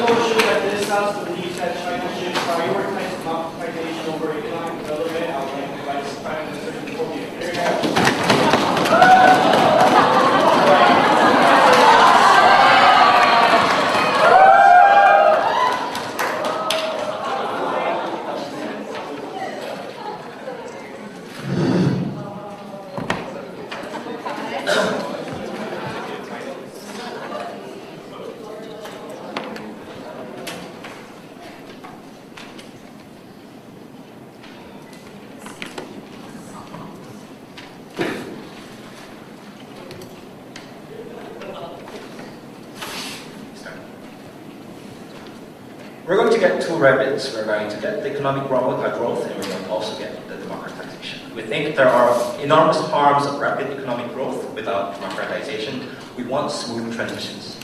motion that this House believes that China should prioritize democratization over economic development. I would like to invite the Prime Minister to the podium. Here you go. We're going to get two rabbits. We're going to get the economic growth, and we're going to also get the democratization. We think there are enormous harms of rapid economic growth without democratization. We want smooth transitions.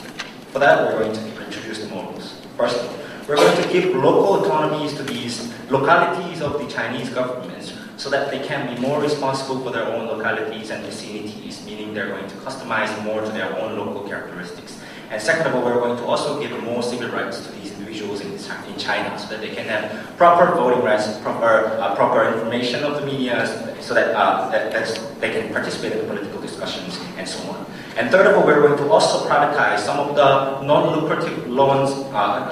For that, we're going to introduce the models. First of all, we're going to give local autonomies to these localities of the Chinese governments so that they can be more responsible for their own localities and vicinities, meaning they're going to customize more to their own local characteristics. And second of all, we're going to also give more civil rights to these individuals in China so that they can have proper voting rights, proper information of the media, so that they can participate in the political discussions and so on. And third of all, we're going to also privatize some of the non-lucrative loans,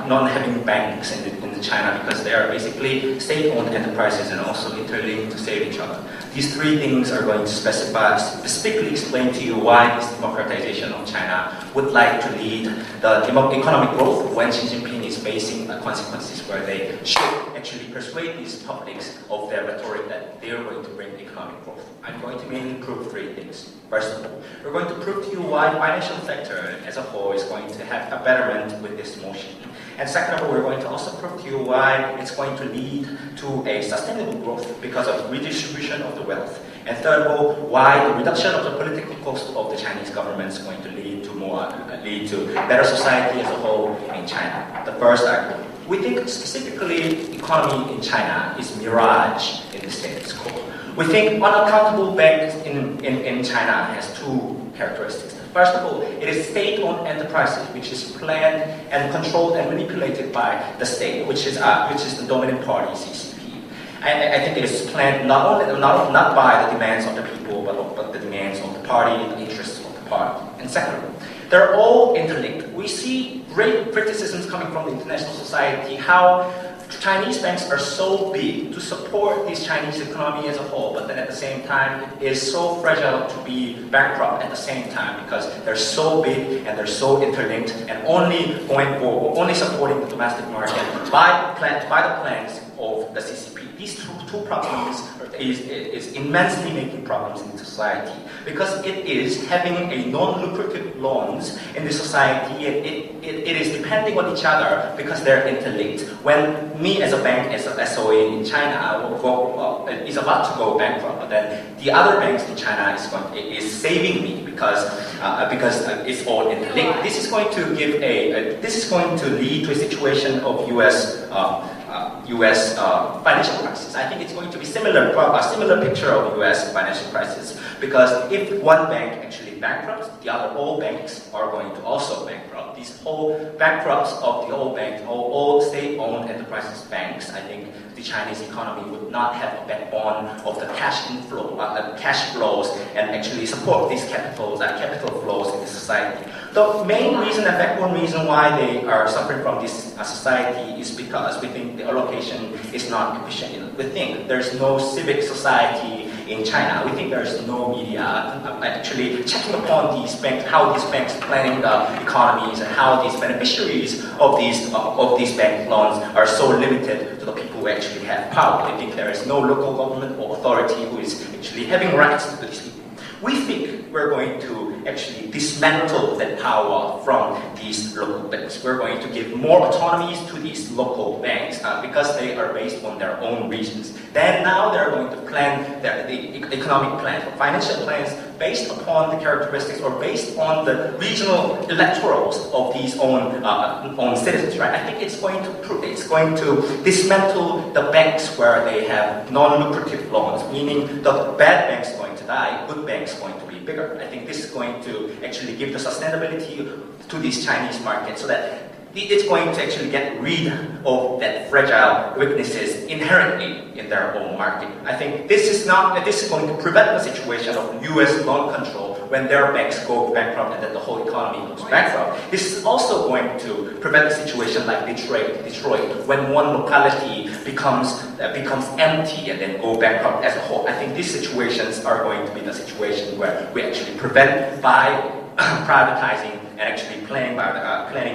non-having banks in China, because they are basically state-owned enterprises and also interlinked to save each other. These three things are going to specifically explain to you why this democratization of China would like to lead the economic growth when Xi Jinping is facing the consequences where they should actually persuade these publics of their rhetoric that they are going to bring economic growth. I'm going to mainly prove three things. First of all, we're going to prove to you why the financial sector as a whole is going to have a betterment with this motion. And second of all, we're going to also prove to you why it's going to lead to a sustainable growth because of redistribution of the wealth. And third of all, why the reduction of the political cost of the Chinese government is going to lead to better society as a whole in China. The first argument. We think specifically economy in China is mirage in the status quo. We think unaccountable banks in China has two characteristics. First of all, it is state-owned enterprises, which is planned and controlled and manipulated by the state, which is the dominant party, CCP. And I think it is planned not by the demands of the people, but the demands of the party, the interests of the party. And second, they're all interlinked. We see great criticisms coming from the international society how Chinese banks are so big to support this Chinese economy as a whole, but then at the same time is so fragile to be bankrupt at the same time because they're so big and they're so interlinked and only supporting the domestic market by the plans of the CCP. These two problems is immensely making problems in society because it is having a non-lucrative loans in the society. It is depending on each other because they're interlinked. When me as a bank, as a SOE in China, is about to go bankrupt, but then the other banks in China is saving me because it's all interlinked. This is going to lead to a situation of U.S. financial crisis. I think it's going to be a similar picture of U.S. financial crisis because if one bank actually bankrupts, the other all banks are going to also bankrupt. These whole bankrupts of the old banks, all state-owned enterprises banks, I think the Chinese economy would not have a backbone of the cash inflow, cash flows, and actually support these capital flows in the society. The main reason and backbone reason why they are suffering from this society is because we think the allocation is not efficient. We think there's no civic society in China. We think there's no media actually checking upon these banks, how these banks are planning the economies, and how these beneficiaries of these bank loans are so limited to the people who actually have power. We think there is no local government or authority who is actually having rights to these people. We think we're going to actually dismantle that power from these local banks. We're going to give more autonomies to these local banks because they are based on their own regions. Then now they're going to plan the economic plan, the financial plans based upon the characteristics or based on the regional electorals of these own citizens. Right? I think it's going to dismantle the banks where they have non-lucrative loans, meaning the bad banks are going to die, good banks are going to be bigger. I think this is going to actually give the sustainability to these Chinese markets so that it's going to actually get rid of that fragile weaknesses inherently in their own market. I think this is going to prevent the situation of US loan control when their banks go bankrupt and then the whole economy goes bankrupt. This is also going to prevent a situation like Detroit, when one locality becomes empty and then go bankrupt as a whole. I think these situations are going to be the situation where we actually prevent by privatizing and actually planning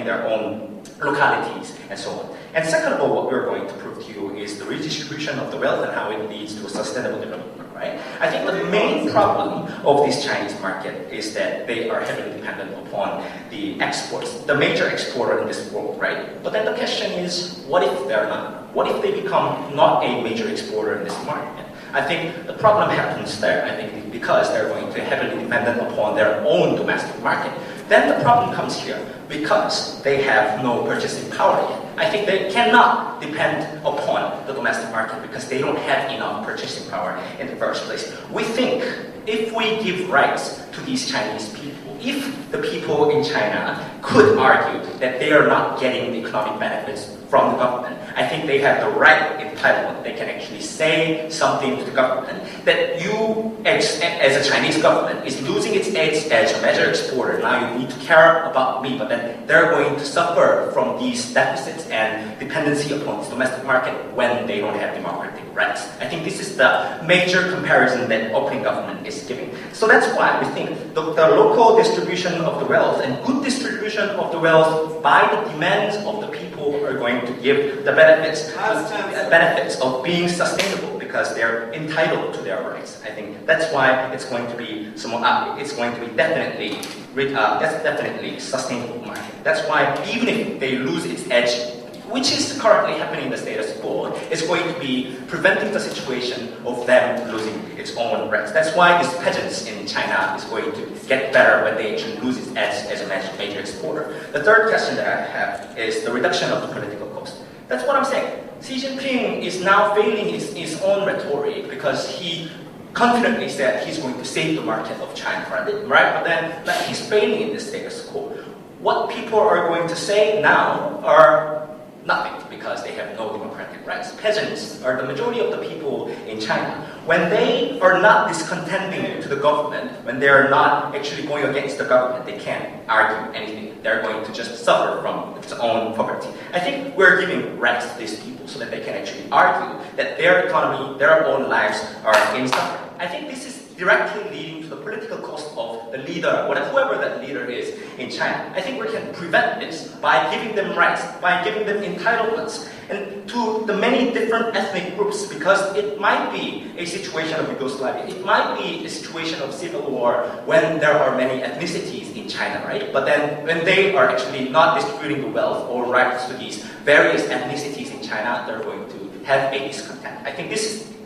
their own localities and so on. And second of all, what we're going to prove to you is the redistribution of the wealth and how it leads to a sustainable development, right? I think the main problem of this Chinese market is that they are heavily dependent upon the exports, the major exporter in this world, right? But then the question is, what if they're not? What if they become not a major exporter in this market? I think the problem happens there, I think, because they're going to heavily dependent upon their own domestic market. Then the problem comes here, because they have no purchasing power yet. I think they cannot depend upon the domestic market because they don't have enough purchasing power in the first place. We think if we give rights to these Chinese people, if the people in China could argue that they are not getting the economic benefits from the government, I think they have the right entitlement. They can actually say something to the government that you, as a Chinese government, is losing its edge as a major exporter. Now you need to care about me, but then they're going to suffer from these deficits and dependency upon the domestic market when they don't have democratic rights. I think this is the major comparison that opening government is giving. So that's why we think the local distribution of the wealth and good distribution of the wealth by the demands of the people are going to give the benefits of being sustainable because they're entitled to their rights. I think that's why it's going to be definitely sustainable market. That's why even if they lose its edge, which is currently happening in the status quo, it's going to be preventing the situation of them losing its own rights. That's why these peasants in China is going to get better when they actually lose its edge as a major exporter. The third question that I have is the reduction of the political cost. That's what I'm saying. Xi Jinping is now failing his own rhetoric because he confidently said he's going to save the market of China, right? But then he's failing in the status quo. What people are going to say now are nothing because they have no democratic rights. Peasants are the majority of the people in China. When they are not discontenting to the government, when they are not actually going against the government, they can't argue anything. They're going to just suffer from its own poverty. I think we're giving rights to these people so that they can actually argue that their economy, their own lives are in suffering. I think this is directly leading to the political cost of the leader, whoever that leader is in China. I think we can prevent this by giving them rights, by giving them entitlements, and to the many different ethnic groups, because it might be a situation of Yugoslavia, it might be a situation of civil war when there are many ethnicities in China, right? But then when they are actually not distributing the wealth or rights to these various ethnicities in China, they're going to have a discontent. I think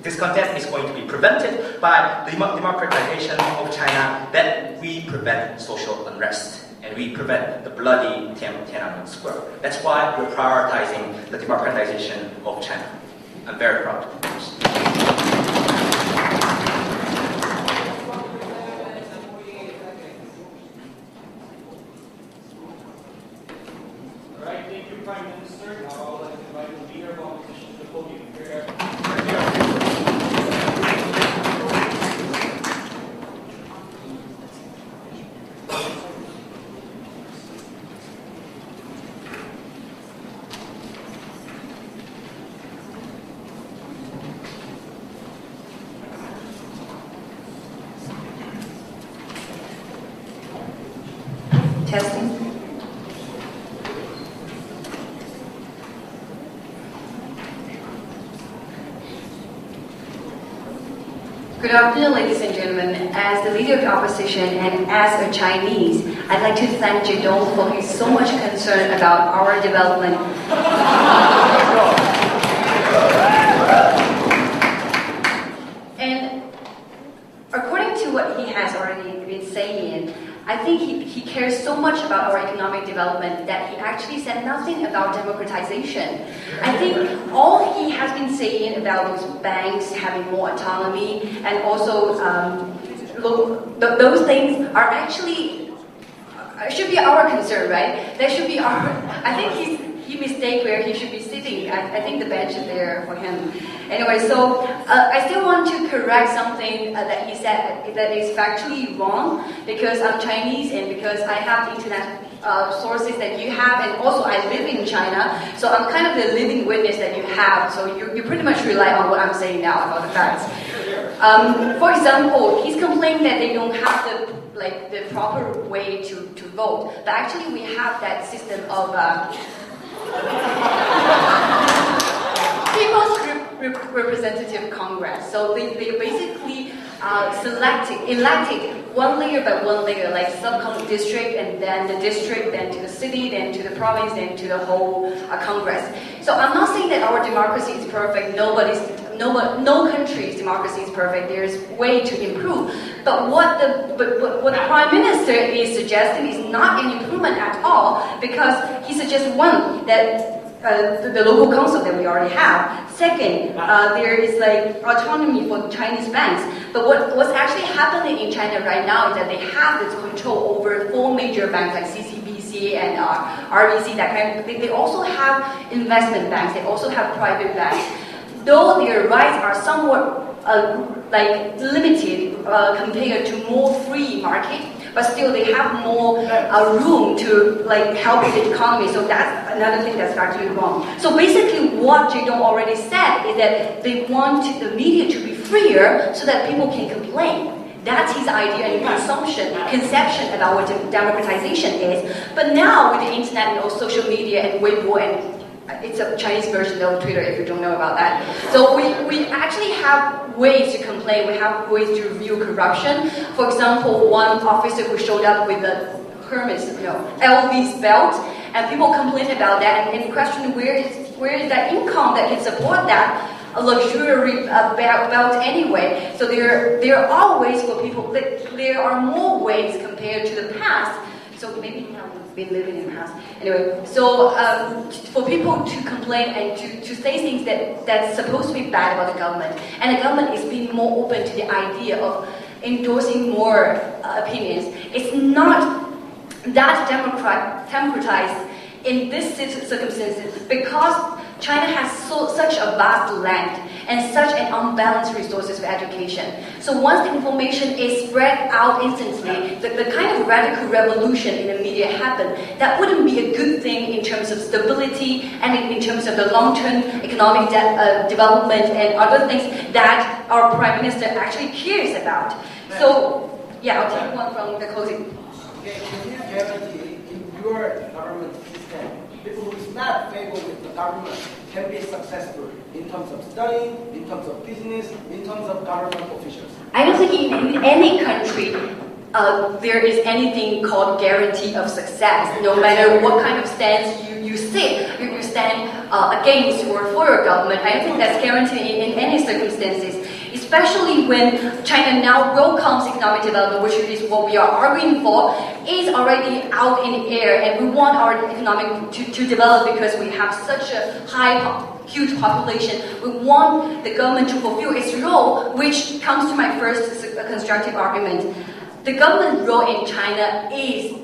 discontent is going to be prevented by the democratization of China, that we prevent social unrest and we prevent the bloody Tiananmen Square. That's why we're prioritizing the democratization of China. I'm very proud of this. All right, thank you, Prime Minister. Now I would like to invite the leader of opposition to the podium. Testing. Good afternoon, ladies and gentlemen. As the leader of the opposition and as a Chinese, I'd like to thank Jeong for his so much concern about our development. And according to what he has already been saying, I think he cares so much about our economic development that he actually said nothing about democratization. I think all he has been saying about those banks having more autonomy and also those things are actually should be our concern, right? That should be our I think he mistake where he should be sitting. I think the bench is there for him. Anyway, so I still want to correct something that he said that is factually wrong, because I'm Chinese and because I have internet sources that you have, and also I live in China, so I'm kind of the living witness that you have, so you pretty much rely on what I'm saying now about the facts. For example, he's complaining that they don't have the proper way to vote, but actually we have that system of People's Representative Congress. So they basically elected one layer by one layer, like sub-county district, and then the district, then to the city, then to the province, then to the whole Congress. So I'm not saying that our democracy is perfect. No country's democracy is perfect. There's way to improve. But what the Prime Minister is suggesting is not an improvement at all, because he suggests one, that the local council that we already have. Second, there is like autonomy for Chinese banks. But what's actually happening in China right now is that they have this control over 4 major banks like CCBC and RBC, that kind of thing. They also have investment banks. They also have private banks. Though their rights are somewhat limited compared to more free market, but still they have more room to help with the economy. So that's another thing that's actually wrong. So basically what Jeong already said is that they want the media to be freer so that people can complain. That's his idea and conception about what democratization is. But now with the internet and social media and Weibo, and it's a Chinese version of Twitter if you don't know about that. So we actually have ways to complain. We have ways to review corruption. For example, one officer who showed up with a Hermes, LV's belt, and people complained about that and question where is that income that can support that a luxury belt anyway. So there are ways for people. There are more ways compared to the past. So maybe we've been living in the past. Anyway, so for people to complain and to say things that's supposed to be bad about the government, and the government is being more open to the idea of endorsing more opinions. It's not that democratized in this circumstances, because China has such a vast land and such an unbalanced resources for education. So once the information is spread out instantly, the kind of radical revolution in the media happen, that wouldn't be a good thing in terms of stability and in terms of the long-term economic development and other things that our Prime Minister actually cares about. So, yeah, I'll take one from the closing. Okay, can you guarantee in your government system, people who is not favored with the government can be successful in terms of studying, in terms of business, in terms of government officials? I don't think in any country there is anything called guarantee of success. No matter what kind of stance you stand against or for your government, I don't think that's guaranteed in any circumstances. Especially when China now welcomes economic development, which is what we are arguing for, is already out in the air, and we want our economic to develop because we have such a huge population. We want the government to fulfill its role, which comes to my first constructive argument. The government role in China is,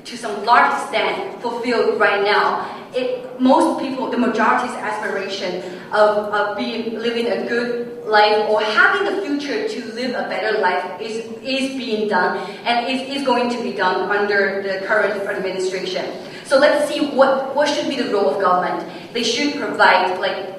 to some large extent, fulfilled right now. Most people, the majority's aspiration of living a good life or having the future to live a better life is being done, and is going to be done under the current administration. So let's see what should be the role of government. They should provide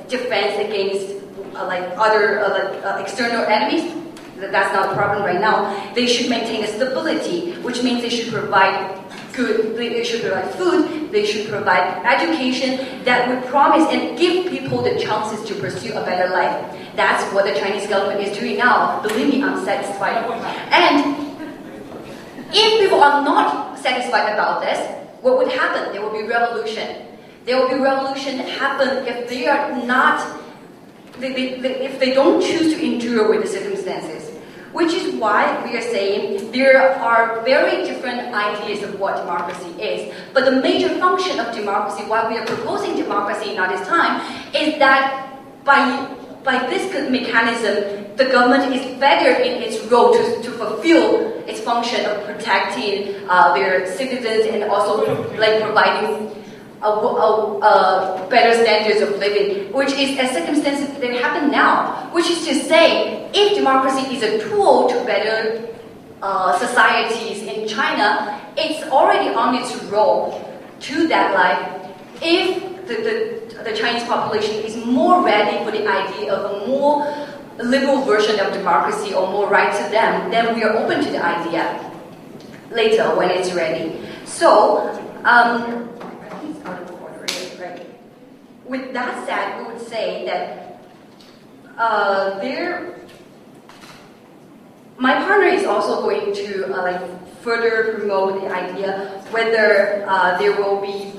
defense against other external enemies. That's not a problem right now. They should maintain a stability, which means they should provide they should provide food, they should provide education that would promise and give people the chances to pursue a better life. That's what the Chinese government is doing now. Believe me, I'm satisfied. And if people are not satisfied about this, what would happen? There will be revolution. There will be revolution happen if they are not, if they don't choose to endure with the circumstances. Which is why we are saying there are very different ideas of what democracy is. But the major function of democracy, why we are proposing democracy now this time, is that by this mechanism, the government is better in its role to fulfill its function of protecting their citizens and also providing better standards of living, which is a circumstance that happen now. Which is to say, if democracy is a tool to better societies in China, it's already on its road to that life. If the Chinese population is more ready for the idea of a more liberal version of democracy or more right to them, then we are open to the idea later when it's ready. So, it's out of order, right? With that said, we would say that my partner is also going to further promote the idea whether there will be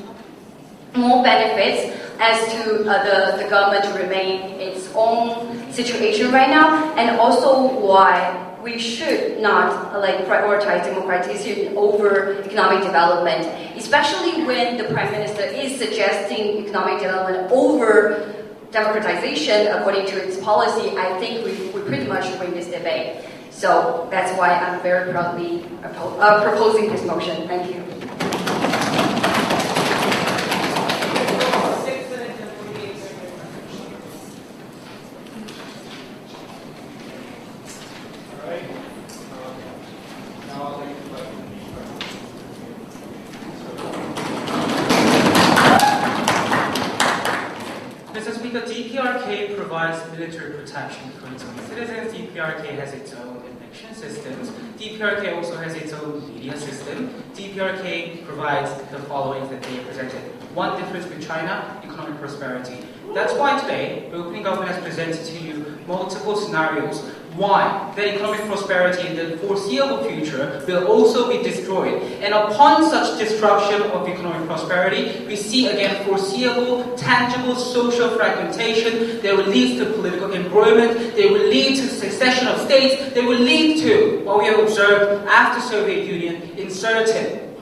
more benefits as to the government to remain its own situation right now, and also why we should not prioritize democratization over economic development, especially when the Prime Minister is suggesting economic development over democratization according to its policy. I think we pretty much win this debate. So that's why I'm very proudly proposing this motion. Thank you. The DPRK provides military protection for its own citizens. DPRK has its own election systems. DPRK also has its own media system. DPRK provides the following that they presented. One difference with China, economic prosperity. That's why today, the opening government has presented to you multiple scenarios why the economic prosperity in the foreseeable future will also be destroyed. And upon such destruction of economic prosperity, we see again foreseeable, tangible social fragmentation. They will lead to political embroilment. They will lead to secession of states. They will lead to what we have observed after Soviet Union in certain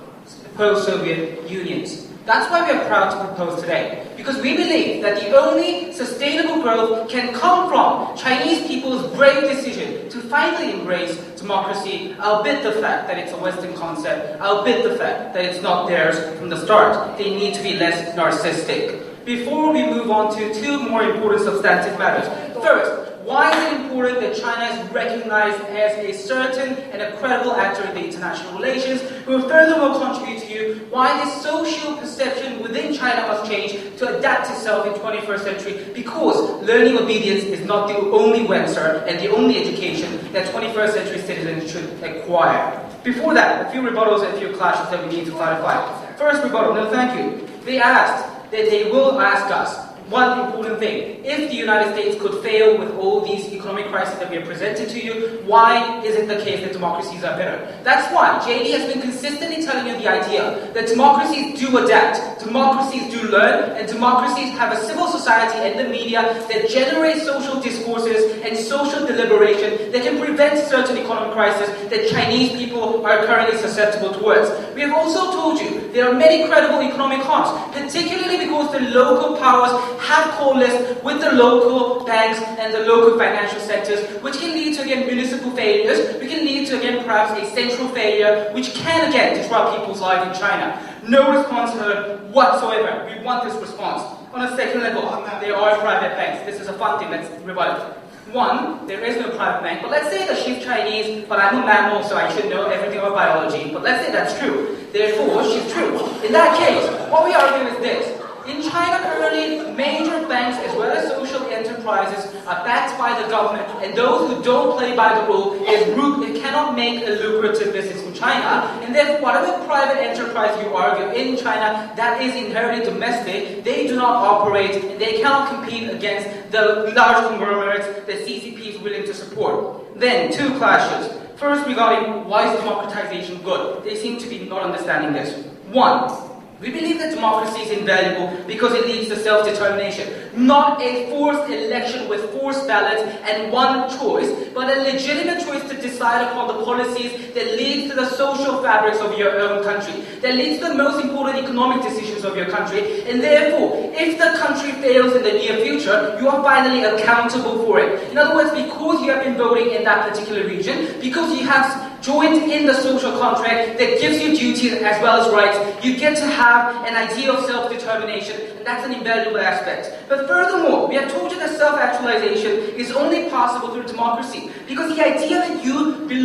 post-Soviet unions. That's why we are proud to propose today, because we believe that the only sustainable growth can come from Chinese people's brave decision to finally embrace democracy, albeit the fact that it's a Western concept, albeit the fact that it's not theirs from the start. They need to be less narcissistic. Before we move on to two more important substantive matters. First, why is it important that China is recognized as a certain and a credible actor in the international relations? We will furthermore contribute to you why this social perception within China must change to adapt itself in 21st century, because learning obedience is not the only answer and the only education that 21st century citizens should acquire. Before that, a few rebuttals and a few clashes that we need to clarify. First rebuttal, no thank you. They asked that they will ask us one important thing. If the United States could fail with all these economic crises that we have presented to you, why is it the case that democracies are better? That's why JD has been consistently telling you the idea that democracies do adapt, democracies do learn, and democracies have a civil society and the media that generate social discourses and social deliberation that can prevent certain economic crises that Chinese people are currently susceptible towards. We have also told you there are many credible economic harms, particularly because the local powers have coalesced with the local banks and the local financial sectors, which can lead to, again, municipal failures, which can lead to, again, perhaps a central failure, which can, again, disrupt people's lives in China. No response heard whatsoever. We want this response. On a second level, there are private banks. This is a fun thing, let's rebut it. One, there is no private bank, but let's say that she's Chinese, but I'm a mammal, so I should know everything about biology, but let's say that's true. Therefore, she's true. In that case, what we argue is this. In China currently, major banks as well as social enterprises are backed by the government, and those who don't play by the rule is rude. It cannot make a lucrative business in China, and therefore whatever private enterprise you argue in China that is inherently domestic, they do not operate and they cannot compete against the large conglomerates that CCP is willing to support. Then, two clashes. First, regarding why is democratization good? They seem to be not understanding this. One, we believe that democracy is invaluable because it leads to self-determination. Not a forced election with forced ballots and one choice, but a legitimate choice to decide upon the policies that leads to the social fabrics of your own country, that leads to the most important economic decisions of your country, and therefore, if the country fails in the near future, you are finally accountable for it. In other words, because you have been voting in that particular region, because you have joined in the social contract that gives you duties as well as rights. You get to have an idea of self-determination, and that's an invaluable aspect. But furthermore, we have told you that self-actualization is only possible through democracy, because the idea that you do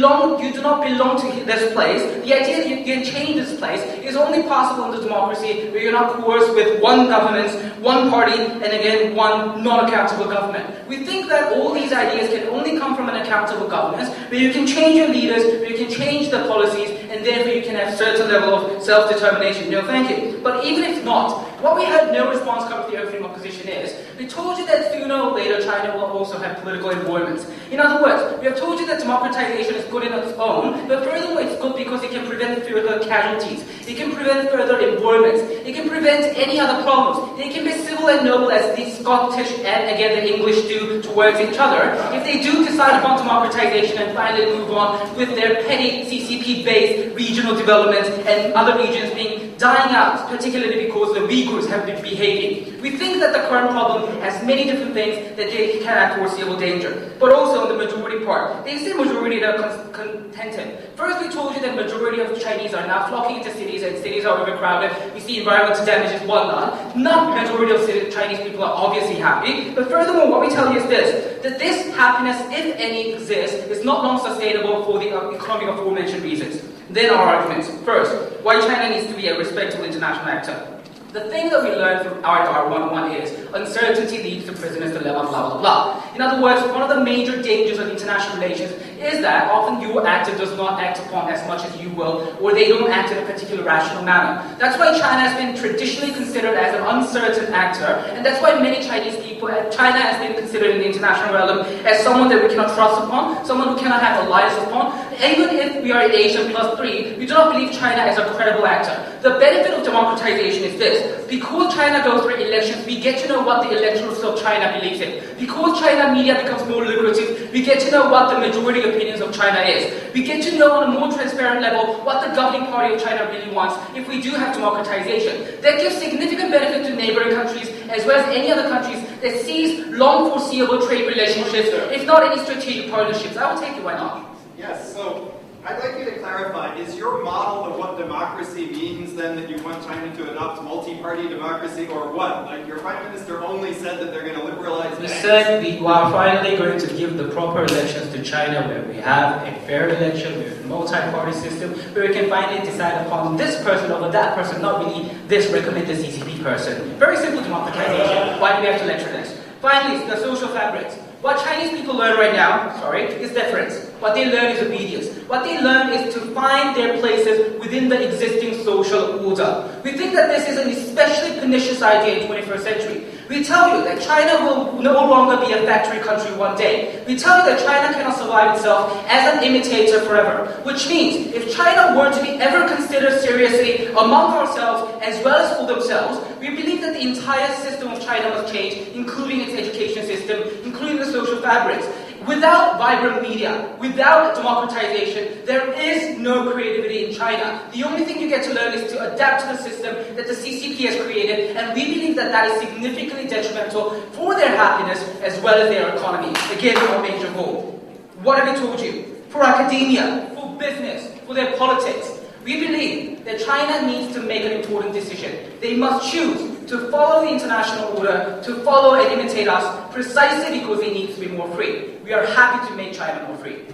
not belong to this place, the idea that you can change this place is only possible in the democracy where you're not coerced with one government, one party, and again, one non-accountable government. We think that all these ideas can only come from an accountable government where you can change your leaders, where you can change the policies, and therefore you can have a certain level of self-determination. No, thank you. But even if not, what we had no response come to the opening opposition is, we told you that sooner or later China will also have political embroilments. In other words, we have told you that democratization is good in its own, but furthermore it's good because it can prevent further casualties. It can prevent further embroilments. It can prevent any other problems. It can be civil and noble as the Scottish and again the English do towards each other. If they do decide upon democratization and finally move on with their petty CCP-based regional development and other regions being dying out, particularly because the Uyghurs have been behaving. We think that the current problem has many different things that they can have foreseeable danger. But also the majority part. They say majority that are contented. First we told you that majority of Chinese are now flocking into cities and cities are overcrowded. We see environmental damages, whatnot. Not majority of Chinese people are obviously happy. But furthermore, what we tell you is this, that this happiness, if any exists, is not long sustainable for the economic aforementioned reasons. Then our arguments. First, why China needs to be a respectable international actor. The thing that we learned from our 101 is uncertainty leads to prisoners dilemma, blah, blah, blah. In other words, one of the major dangers of international relations is that often your actor does not act upon as much as you will, or they don't act in a particular rational manner. That's why China has been traditionally considered as an uncertain actor, and that's why many Chinese people, China has been considered in the international realm as someone that we cannot trust upon, someone who cannot have alliance upon. Even if we are in Asia +3, we do not believe China is a credible actor. The benefit of democratization is this. Because China goes through elections, we get to know what the electorate of China believes in. Because China media becomes more lucrative, we get to know what the majority opinions of China is. We get to know on a more transparent level what the governing party of China really wants if we do have democratization. That gives significant benefit to neighboring countries as well as any other countries that sees long foreseeable trade relationships, if not any strategic partnerships. I will take it, why not? Yes, so I'd like you to clarify, is your model of what democracy means then that you want China to adopt multi-party democracy or what? Like your Prime Minister only said that they're going to liberalize We banks. said we are finally going to give the proper elections to China where we have a fair election with a multi-party system where we can finally decide upon this person over that person, not really this recommended CCP person. Very simple democratization. Why do we have to lecture this? Finally, the social fabrics. What Chinese people learn right now, is deference. What they learn is obedience. What they learn is to find their places within the existing social order. We think that this is an especially pernicious idea in the 21st century. We tell you that China will no longer be a factory country one day. We tell you that China cannot survive itself as an imitator forever. Which means, if China were to be ever considered seriously among ourselves as well as for themselves, we believe that the entire system of China must change, including its education system, including the social fabrics. Without vibrant media, without democratization, there is no creativity in China. The only thing you get to learn is to adapt to the system that the CCP has created, and we believe that that is significantly detrimental for their happiness as well as their economy. Again, our major goal. What have we told you? For academia, for business, for their politics, we believe that China needs to make an important decision. They must choose to follow the international order, to follow and imitate us, precisely because they need to be more free. We are happy to make China more free.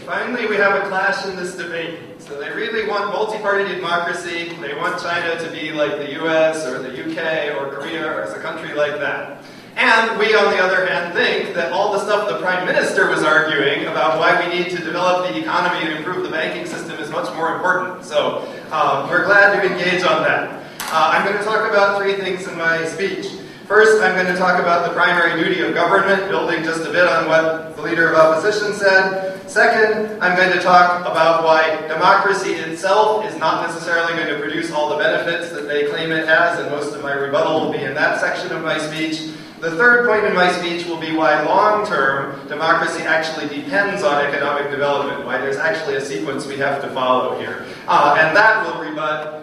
Finally, we have a clash in this debate. So they really want multi-party democracy. They want China to be like the US or the UK or Korea or a country like that. And we, on the other hand, think that all the stuff the Prime Minister was arguing about why we need to develop the economy and improve the banking system is much more important. So we're glad to engage on that. I'm going to talk about three things in my speech. First, I'm going to talk about the primary duty of government, building just a bit on what the Leader of Opposition said. Second, I'm going to talk about why democracy itself is not necessarily going to produce all the benefits that they claim it has, and most of my rebuttal will be in that section of my speech. The third point in my speech will be why long-term democracy actually depends on economic development, why there's actually a sequence we have to follow here. And that will rebut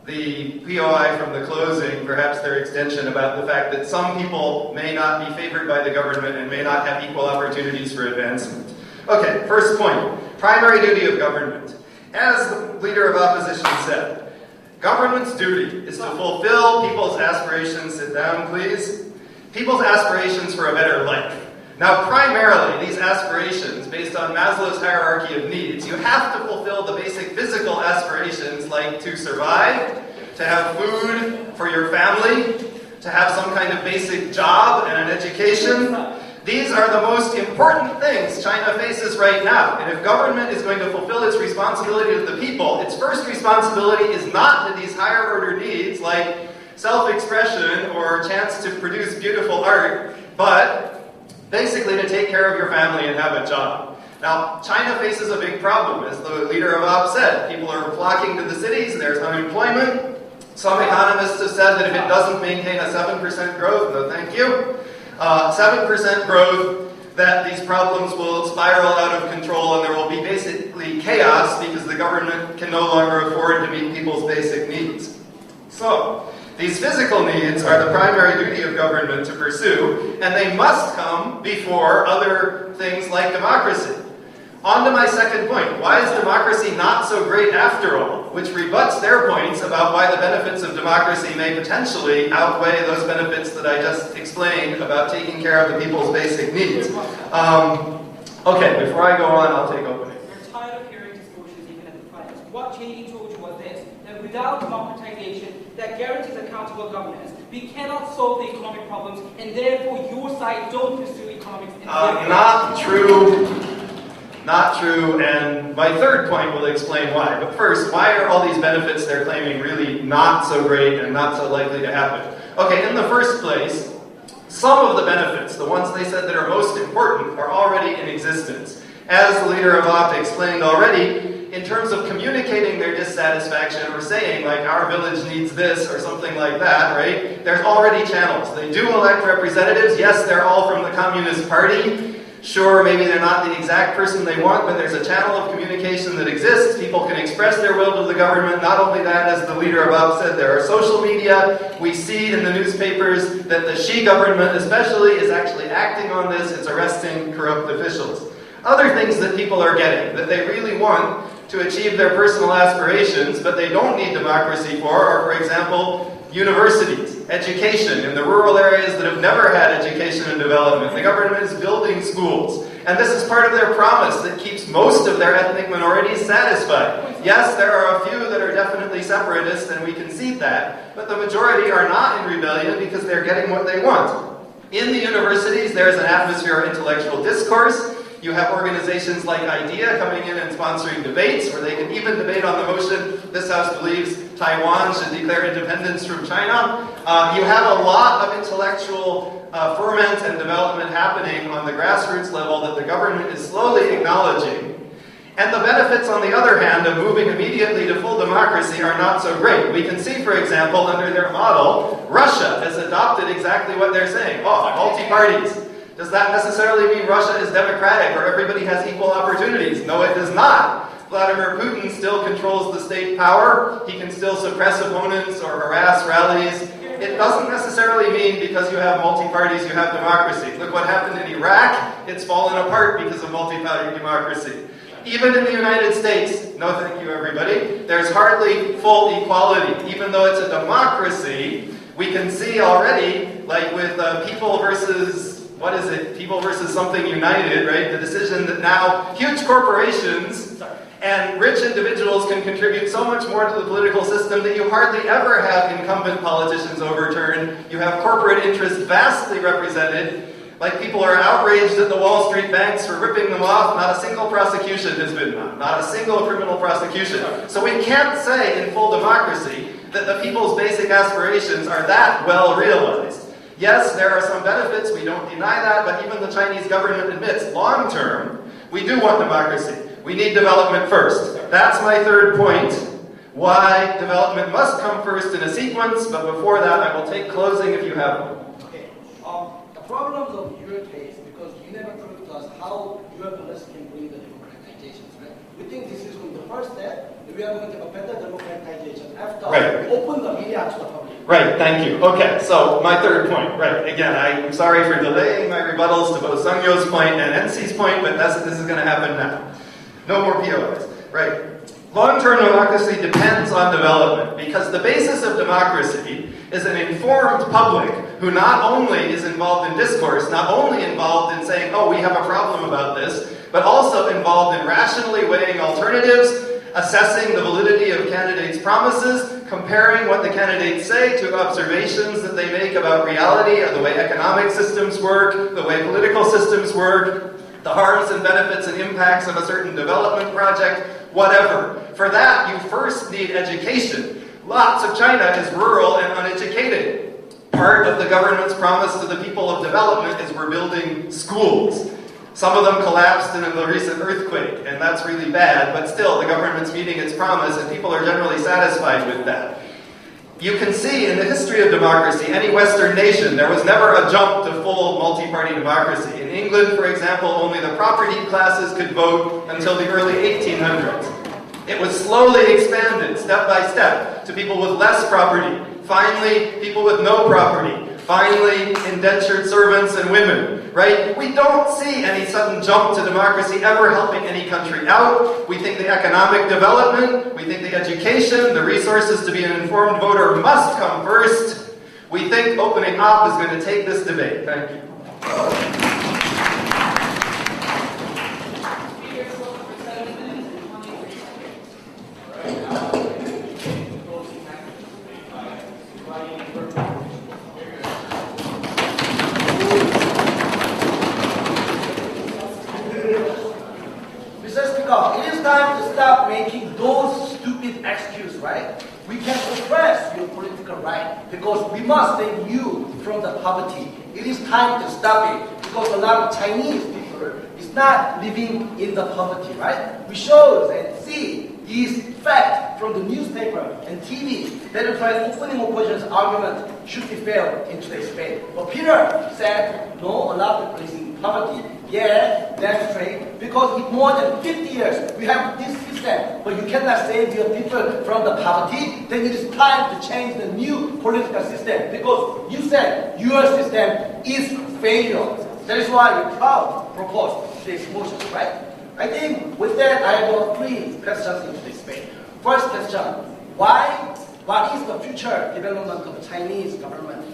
the POI from the closing, perhaps their extension, about the fact that some people may not be favored by the government and may not have equal opportunities for advancement. Okay, first point, primary duty of government. As the leader of opposition said, government's duty is to fulfill people's aspirations, sit down please, people's aspirations for a better life. Now primarily these aspirations, based on Maslow's hierarchy of needs, you have to fulfill the basic physical aspirations like to survive, to have food for your family, to have some kind of basic job and an education. These are the most important things China faces right now. And if government is going to fulfill its responsibility to the people, its first responsibility is not to these higher order needs like self-expression or chance to produce beautiful art, but basically to take care of your family and have a job. Now, China faces a big problem, as the leader of OP said. People are flocking to the cities, there's unemployment. Some economists have said that if it doesn't maintain a 7% growth, no thank you, 7% growth, that these problems will spiral out of control and there will be basically chaos because the government can no longer afford to meet people's basic needs. So, these physical needs are the primary duty of government to pursue, and they must come before other things like democracy. On to my second point, why is democracy not so great after all? Which rebuts their points about why the benefits of democracy may potentially outweigh those benefits that I just explained about taking care of the people's basic needs. Okay, before I go on, I'll take opening. We're tired of hearing distortions even at the front. What Chee told you was this, that without democratization, that guarantees accountable governance, we cannot solve the economic problems, and therefore your side don't pursue economics. Not true. Not true, and my third point will explain why. But first, why are all these benefits they're claiming really not so great and not so likely to happen? Okay, in the first place, some of the benefits, the ones they said that are most important, are already in existence. As the leader of OP explained already, in terms of communicating their dissatisfaction or saying, like, our village needs this or something like that, right? There's already channels. They do elect representatives. Yes, they're all from the Communist Party. Sure, maybe they're not the exact person they want, but there's a channel of communication that exists. People can express their will to the government. Not only that, as the leader of OP said, there are social media. We see in the newspapers that the Xi government especially is actually acting on this. It's arresting corrupt officials. Other things that people are getting, that they really want to achieve their personal aspirations, but they don't need democracy for, are, for example, universities, education in the rural areas that have never had education and development. The government is building schools. And this is part of their promise that keeps most of their ethnic minorities satisfied. Yes, there are a few that are definitely separatists, and we concede that, but the majority are not in rebellion because they're getting what they want. In the universities, there's an atmosphere of intellectual discourse. You have organizations like IDEA coming in and sponsoring debates where they can even debate on the motion this House believes Taiwan should declare independence from China. You have a lot of intellectual ferment and development happening on the grassroots level that the government is slowly acknowledging. And the benefits, on the other hand, of moving immediately to full democracy are not so great. We can see, for example, under their model, Russia has adopted exactly what they're saying. Oh, multi-parties. Does that necessarily mean Russia is democratic or everybody has equal opportunities? No, it does not. Vladimir Putin still controls the state power. He can still suppress opponents or harass rallies. It doesn't necessarily mean because you have multi-parties you have democracy. Look what happened in Iraq. It's fallen apart because of multi-party democracy. Even in the United States, no thank you everybody, there's hardly full equality. Even though it's a democracy, we can see already, like with people versus People versus something united, right? The decision that now huge corporations and rich individuals can contribute so much more to the political system that you hardly ever have incumbent politicians overturned. You have corporate interests vastly represented. Like people are outraged at the Wall Street banks for ripping them off. Not a single prosecution has been done. Not a single criminal prosecution. So we can't say in full democracy that the people's basic aspirations are that well realized. Yes, there are some benefits, we don't deny that, but even the Chinese government admits, long term, we do want democracy. We need development first. That's my third point, why development must come first in a sequence, but before that I will take closing if you have one. Okay. The problems of your case, because you never proved to us how your policy can bring the democratization, right? We think this is the first step. We are going to have a better democratization after we open the media to the public. Right, thank you. Okay, so my third point. Right, again, I'm sorry for delaying my rebuttals to both Sungryul's point and NC's point, but this is going to happen now. No more POIs. Right. Long-term democracy depends on development because the basis of democracy is an informed public who not only is involved in discourse, not only involved in saying, oh, we have a problem about this, but also involved in rationally weighing alternatives, assessing the validity of candidates' promises, comparing what the candidates say to observations that they make about reality or the way economic systems work, the way political systems work, the harms and benefits and impacts of a certain development project, whatever. For that, you first need education. Lots of China is rural and uneducated. Part of the government's promise to the people of development is we're building schools. Some of them collapsed in the recent earthquake, and that's really bad, but still, the government's meeting its promise, and people are generally satisfied with that. You can see in the history of democracy, any Western nation, there was never a jump to full multi-party democracy. In England, for example, only the property classes could vote until the early 1800s. It was slowly expanded, step by step, to people with less property. Finally, people with no property. Finally, indentured servants and women, right? We don't see any sudden jump to democracy ever helping any country out. We think the economic development, we think the education, the resources to be an informed voter must come first. We think opening up is going to take this debate. Thank you. It is time to stop making those stupid excuses, right? We can oppress your political right because we must save you from the poverty. It is time to stop it because a lot of Chinese people is not living in the poverty, right? We show and see these facts from the newspaper and TV that is why opening opposition's argument should be failed in today's debate. But Peter said, no, a lot of people is in poverty. Yeah, that's straight. Because in more than 50 years, we have this system, but you cannot save your people from the poverty, then it is time to change the new political system. Because you said your system is failure. That is why we propose this motion, right? I think with that, I have 3 questions in this debate. First question, what is the future development of the Chinese government?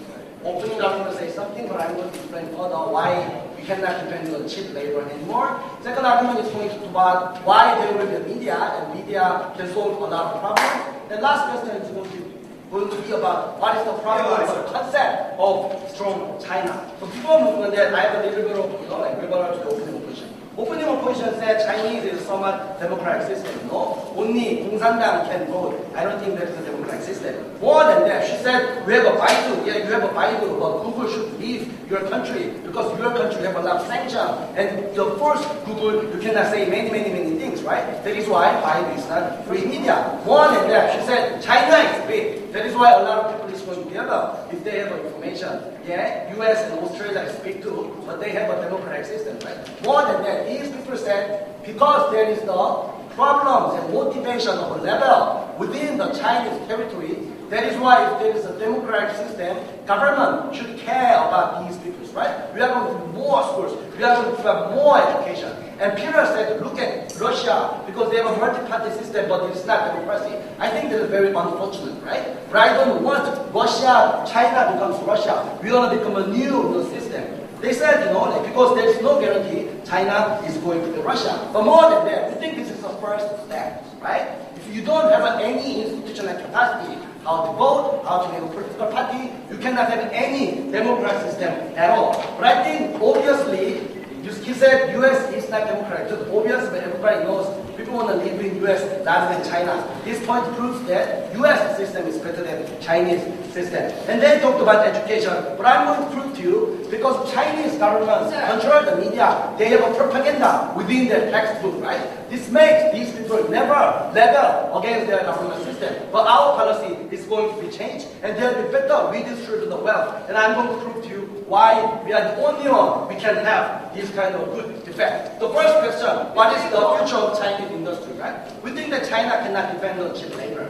Opening argument say something, but I'm going to explain further why we cannot depend on cheap labor anymore. Second argument is going to be about why there will be a media, and media can solve a lot of problems. The last question is going to be about what is the problem of the concept of strong China. So before moving that, I have a little bit of rebuttal to the opening opposition. Opening opposition said Chinese is somewhat democratic system. No, only Nungdam can vote. I don't think that is a democratic system. More than that, she said we have a Baidu. Yeah, you have a Baidu, but Google should leave your country because your country have a lot of sanctions. And the first Google, you cannot say many things, right? That is why Baidu is not free media. More than that, she said China is big. That is why a lot of people is going together if they have information. Yeah, US and Australia is big too, but they have a democratic system, right? More than that, these people said because there is the problems and motivation of a level within the Chinese territory, that is why if there is a democratic system, government should care about these people, right? We are going to do more schools, we are going to have more education. And Peter said, look at Russia, because they have a multi-party system, but it's not democracy. I think that is very unfortunate, right? But I don't want Russia, China becomes Russia. We want to become a new system. They said, because there is no guarantee China is going to be Russia. But more than that, we think this is the first step, right? If you don't have any institutional capacity, how to vote, how to have a political party, you cannot have any democratic system at all. But I think, obviously, he said US is not democratic. It's obvious, but everybody knows people want to live in US rather than China. This point proves that US system is better than Chinese system. And then talked about education. But I'm going to prove to you, because Chinese government control the media, they have a propaganda within their textbook, right? This makes these people never rebel against their government system. But our policy is going to be changed, and there will be better redistribution of the wealth. And I'm going to prove to you why we are the only one we can have this kind of good effect. The first question, what is the future of Chinese industry, right? We think that China cannot depend on cheap labor.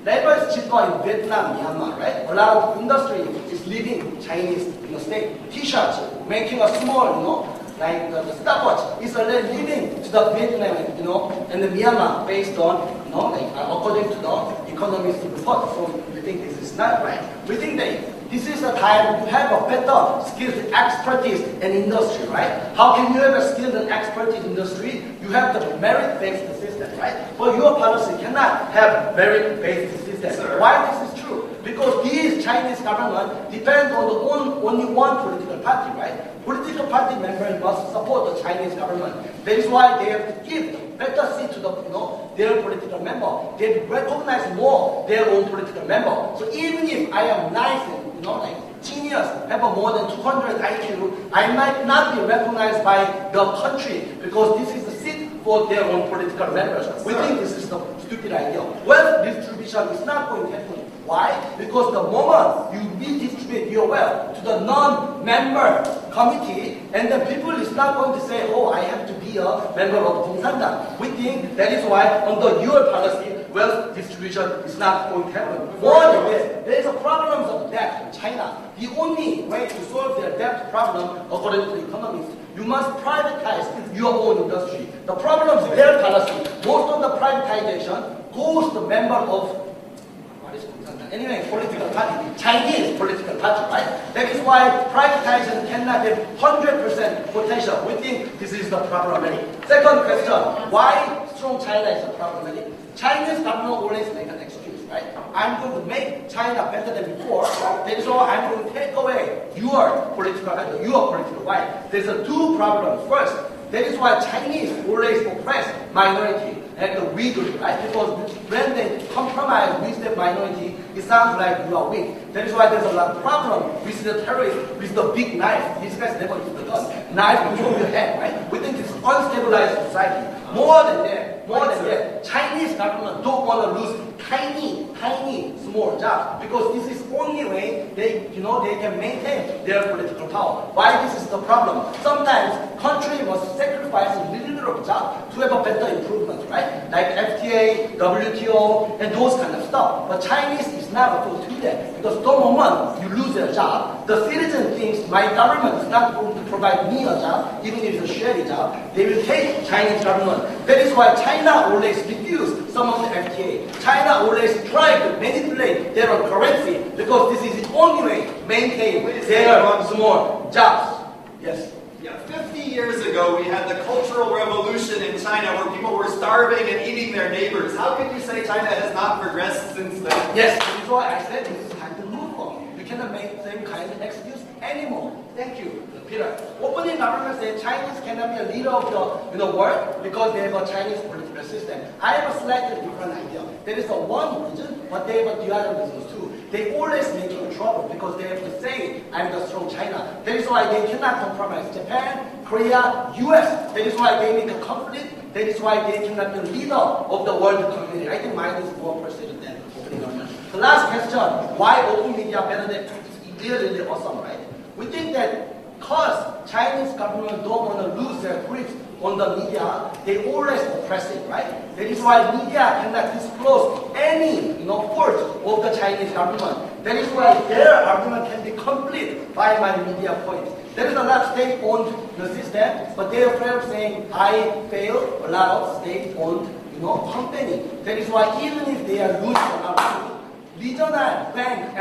Labor is cheaper in Vietnam, Myanmar, right? A lot of industry is leaving Chinese state. T-shirts, making a small, like the stopwatch is already leaving to the Vietnam, and the Myanmar based on, according to the economist report. So we think this is not right. We think that this is a time to have a better skilled expertise in industry, right? How can you have a skilled and expertise industry? You have the merit-based system, right? But your policy cannot have merit-based system. Sir. Why this is true? Because these Chinese government depend on only one political party, right? Political party members must support the Chinese government. That is why they have to give better seat to their political member. They recognize more their own political member. So even if I am nice and genius, have a more than 200 IQ, I might not be recognized by the country because this is a seat for their own political members. We think this is the stupid idea. Wealth distribution is not going to happen. Why? Because the moment you redistribute your wealth to the non-member committee, and the people is not going to say, oh, I have to be a member of Gongsandan. We think that is why under your policy, wealth distribution is not going to happen. More than this, there is a problem of debt in China. The only way to solve their debt problem, according to the economists, you must privatize your own industry. The problem is their policy. Most of the privatization goes to the member of political party, Chinese political party, right? That is why privatization cannot have 100% potential. We think this is the problematic. Second question, why strong China is a problematic? Chinese government always make an excuse, right? I'm going to make China better than before. That is why I'm going to take away your political right. There's two problems. First, that is why Chinese always oppress minority and the weak, right? Because when they compromise with the minority, it sounds like you are weak. That is why there's a lot of problem with the terrorists, with the big knife. These guys never use the gun. Knife control your head, right? We think it's unstabilized society. More than that, Chinese government don't want to lose tiny, small jobs because this is only way they can maintain their political power. Why this is the problem? Sometimes country must sacrifice a little bit of job to have a better improvement, right? Like FTA, WTO, and those kind of stuff. But Chinese is not going to do that because the moment you lose your job, the citizen thinks my government is not going to provide me a job, even if it's a shared job. They will take Chinese government. That is why China always refused some of the FTA. China always tried to manipulate their own currency because this is the only way to maintain their small jobs. Yes. Yeah, 50 years ago we had the Cultural Revolution in China where people were starving and eating their neighbors. How can you say China has not progressed since then? Yes, that is why I said this is time to move on. You cannot make the same kind of excuse anymore. Thank you, Peter. Opening government said Chinese cannot be a leader of the world because they have a Chinese political system. I have a slightly different idea. There is a one reason, but they have the other reasons too. They always making trouble because they have to say, I'm the strong China. That is why they cannot compromise Japan, Korea, US. That is why they make a conflict. That is why they cannot be leader of the world community. I think mine is more persuasive than opening government. The last question, why open media better than really awesome, right? We think that because Chinese government don't want to lose their grip on the media, they always oppress it, right? That is why media cannot disclose any fault of the Chinese government. That is why their argument can be complete by my media point. There is a lot of state-owned system, but they are afraid of saying I fail a lot of state-owned company. That is why even if they are losing a lot of money, regional bank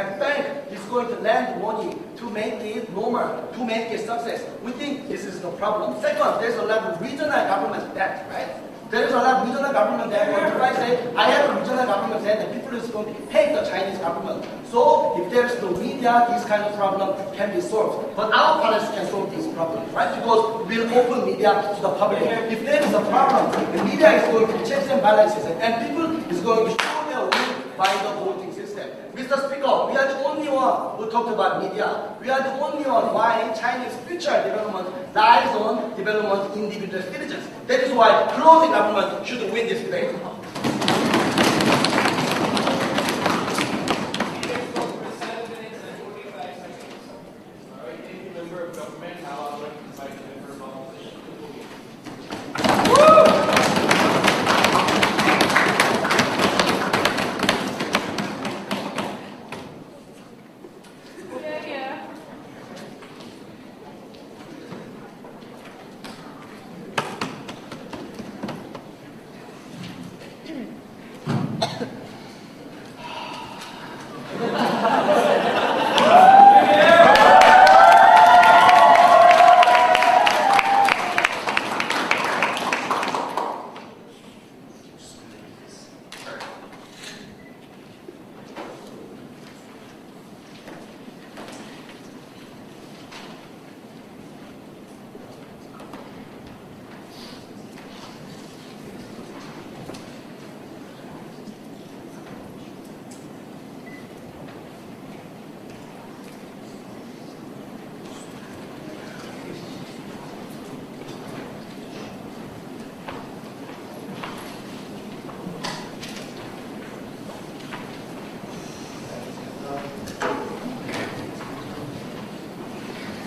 is going to lend money to make it normal, to make it success. We think this is the problem. Second, there's a lot of regional government debt, right? There is a lot of regional government debt. If I say I have a regional government debt, the people is going to hate the Chinese government. So if there's no media, this kind of problem can be solved. But our policy can solve this problem, right? Because we'll open media to the public. If there is a problem, the media is going to checks and balances, and people is going to show their will by the voting system. Mr. Speaker, we are the only one who talked about media. We are the only one why Chinese future development lies on development individual citizens. That is why closing government should win this debate.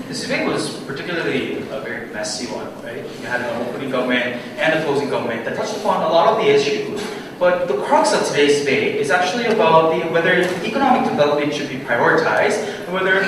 This debate was particularly a very messy one, right? You had an opening government and a closing government that touched upon a lot of the issues. But the crux of today's debate is actually about whether economic development should be prioritized, and whether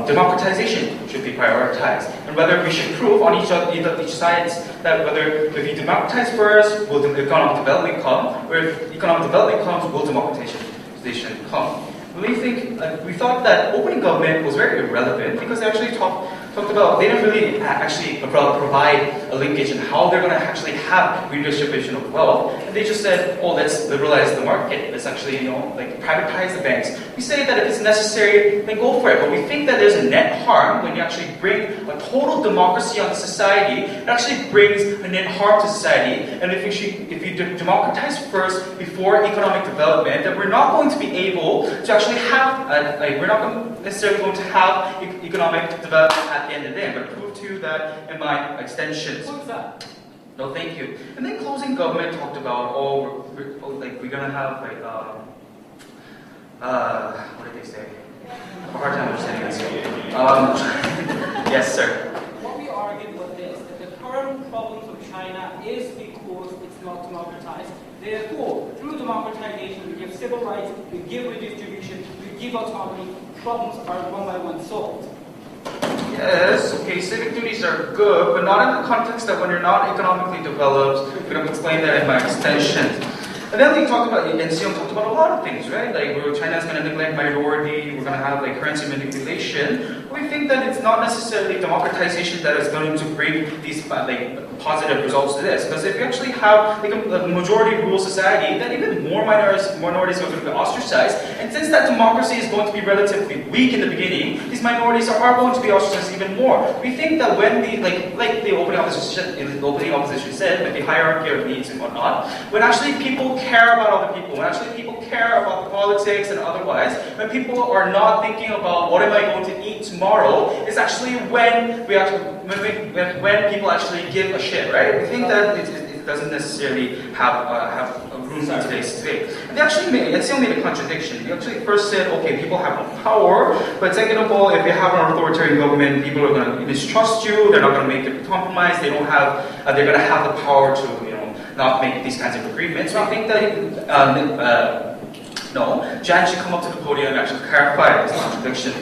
democratization should be prioritized, and whether we should prove on each side that whether if you democratize first, will the economic development come, or if economic development comes, will democratization come? We thought that opening government was very irrelevant because they actually talked about, they didn't really actually provide a linkage in how they're going to actually have redistribution of wealth. And they just said, oh, let's liberalize the market. Let's actually, privatize the banks. We say that if it's necessary, then go for it. But we think that there's a net harm when you actually bring a total democracy on society. It actually brings a net harm to society. And if you democratize first before economic development, then we're not going to be able to actually have, we're not necessarily going to have economic development at the end of the day. I'm going to prove to you that in my extensions. What's that? No, thank you. And then closing government talked about, we're going to have, what did they say? I have a hard time understanding this. Yes, sir. What we argued was this, that the current problems of China is because it's not democratized. Therefore, through democratization, we give civil rights, we give redistribution, we give autonomy, problems are one by one solved. Yes, okay, civic duties are good, but not in the context that when you're not economically developed. I'm going to explain that in my extension. And then we talked about, and Sooyeon talked about a lot of things, right? Like, China's going to neglect minority, we're going to have currency manipulation. We think that it's not necessarily democratization that is going to bring these positive results to this. Because if you actually have a majority rule society, then even more minorities are going to be ostracized. And since that democracy is going to be relatively weak in the beginning, these minorities are going to be ostracized even more. We think that when the opening opposition said, with the hierarchy of needs and whatnot, when actually people care about other people, when actually people care about politics and otherwise, when people are not thinking about what am I going to eat tomorrow, is actually when when people actually give a shit, right? We think that it doesn't necessarily have a room in today's debate. And they actually made a contradiction. They actually first said, okay, people have no power, but second of all, if you have an authoritarian government, people are going to mistrust you, they're not going to make the compromise, they're going to have the power to, not make these kinds of agreements. We think that Jan should come up to the podium and actually clarify this contradiction.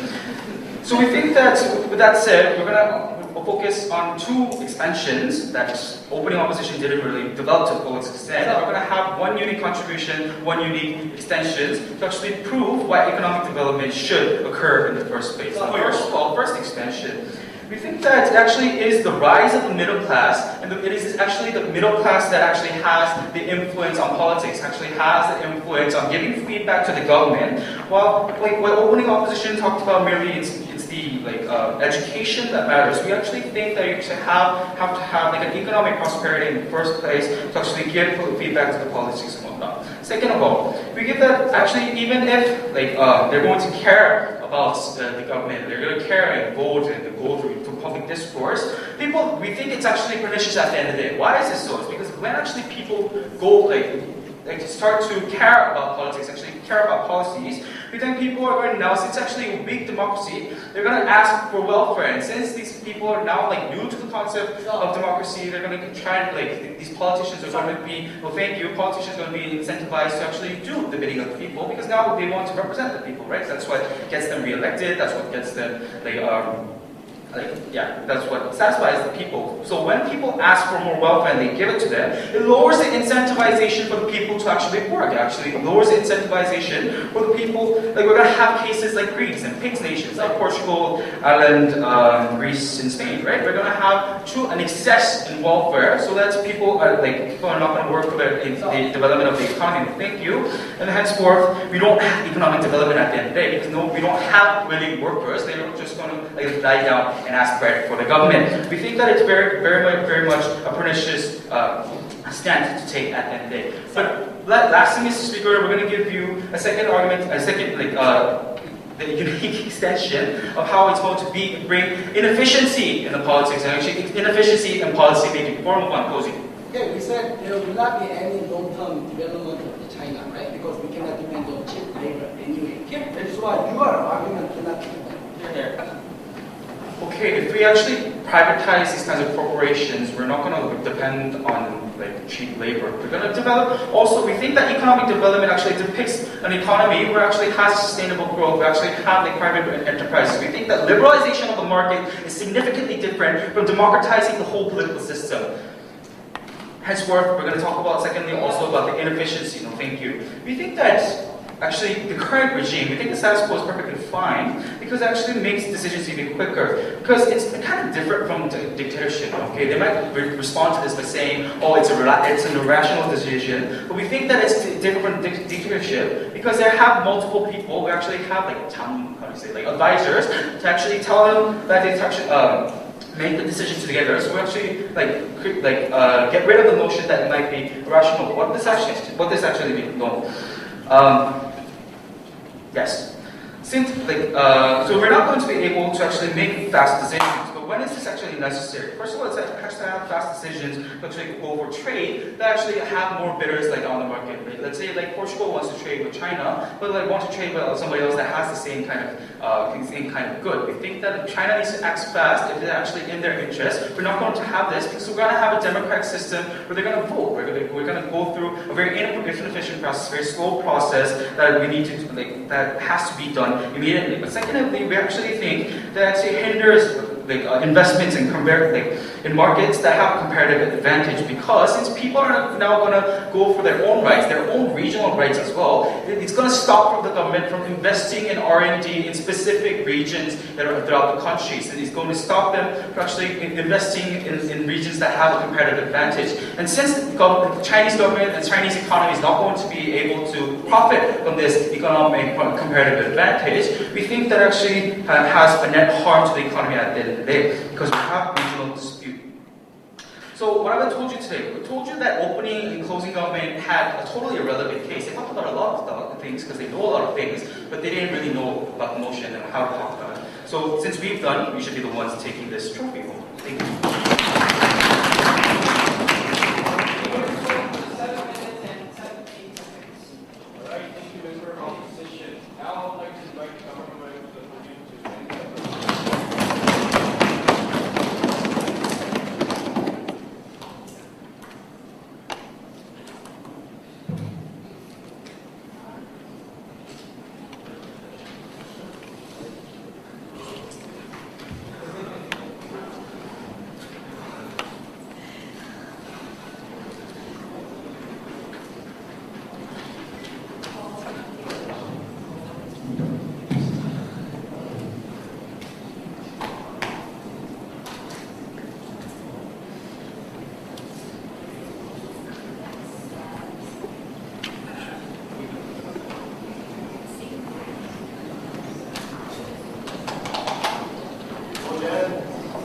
So we think that, with that said, we're going to focus on two expansions that opening opposition didn't really develop to the fullest extent. We're going to have one unique contribution, one unique extensions to actually prove why economic development should occur in the first place. First expansion. We think that it actually is the rise of the middle class, and it is actually the middle class that actually has the influence on politics, actually has the influence on giving feedback to the government. While what opening opposition talked about merely it's the education that matters. We actually think that you actually have to have an economic prosperity in the first place to actually give feedback to the politics and whatnot. Second of all, we give that actually even if they're going to care about the government, they're going to care and vote and go through public discourse, we think it's actually pernicious at the end of the day. Why is this so? It's because when actually people go start to care about politics, actually care about policies, we think people are going to now, since actually a weak democracy, they're going to ask for welfare. And since these people are now new to the concept of democracy, they're going to try and these politicians are going to be, politicians are going to be incentivized to actually do the bidding of the people because now they want to represent the people, right? That's what gets them re-elected, that's what gets them, that's what satisfies the people. So when people ask for more welfare and they give it to them, it lowers the incentivization for the people to actually work. It actually lowers the incentivization for the people. We're going to have cases like Greece and PIGS nations, like Portugal, Ireland, Greece, and Spain, right? We're going to have an excess in welfare so that people are not going to work for the development of the economy. Thank you. And henceforth, we don't have economic development at the end of the day because we don't have willing workers. They're just going to lie down and ask credit for the government. We think that it's very much a pernicious stand to take at the end of the day. But lastly, Mr. Speaker, we're going to give you a second argument, the unique extension of how it's going to bring inefficiency in the politics and actually inefficiency in policy making. Before we move on, closing. Okay, we said there will not be any long-term development of China, right? Because we cannot depend on cheap labor anyway. That is why your argument cannot be Okay, if we actually privatize these kinds of corporations, we're not going to depend on cheap labor. We're going to develop. Also, we think that economic development actually depicts an economy where actually has sustainable growth. We actually have private enterprises. We think that liberalization of the market is significantly different from democratizing the whole political system. Henceforth, we're going to talk about, secondly, also about the inefficiency. No, thank you. We think that actually the current regime, we think the status quo is perfectly fine because it actually makes decisions even quicker. Because it's kind of different from dictatorship. Okay, they might respond to this by saying, "Oh, it's an irrational decision," but we think that it's different from dictatorship because they have multiple people. We actually have Chung, advisors to actually tell them that they actually make the decisions together. So we actually get rid of the notion that it might be irrational. What this actually means? No. Yes. Since so we're not going to be able to actually make fast decisions. But when is this actually necessary? First of all, it has to have fast decisions to actually go for trade that actually have more bidders on the market. Right? Let's say Portugal wants to trade with China, but wants to trade with somebody else that has the same kind of good. We think that China needs to act fast if they're actually in their interest. We're not going to have this because we're going to have a democratic system where they're going to vote. We're going to go through a very inefficient process, very slow process that we need to that has to be done immediately. But secondly, we actually think that actually hinders investments in markets that have comparative advantage because since people are now going to go for their own rights, their own regional rights as well, it's going to stop the government from investing in R&D in specific regions that are throughout the countries, and it's going to stop them from actually investing in regions that have a comparative advantage. And since the Chinese government and Chinese economy is not going to be able to profit from this economic comparative advantage, we think that actually has a net harm to the economy at the end of the day because we have regional dispute. So what have I told you today? We told you that opening and closing government had a totally irrelevant case. They talked about a lot of things because they know a lot of things, but they didn't really know about the motion and how to talk about it. So since we've done, we should be the ones taking this trophy home. Thank you.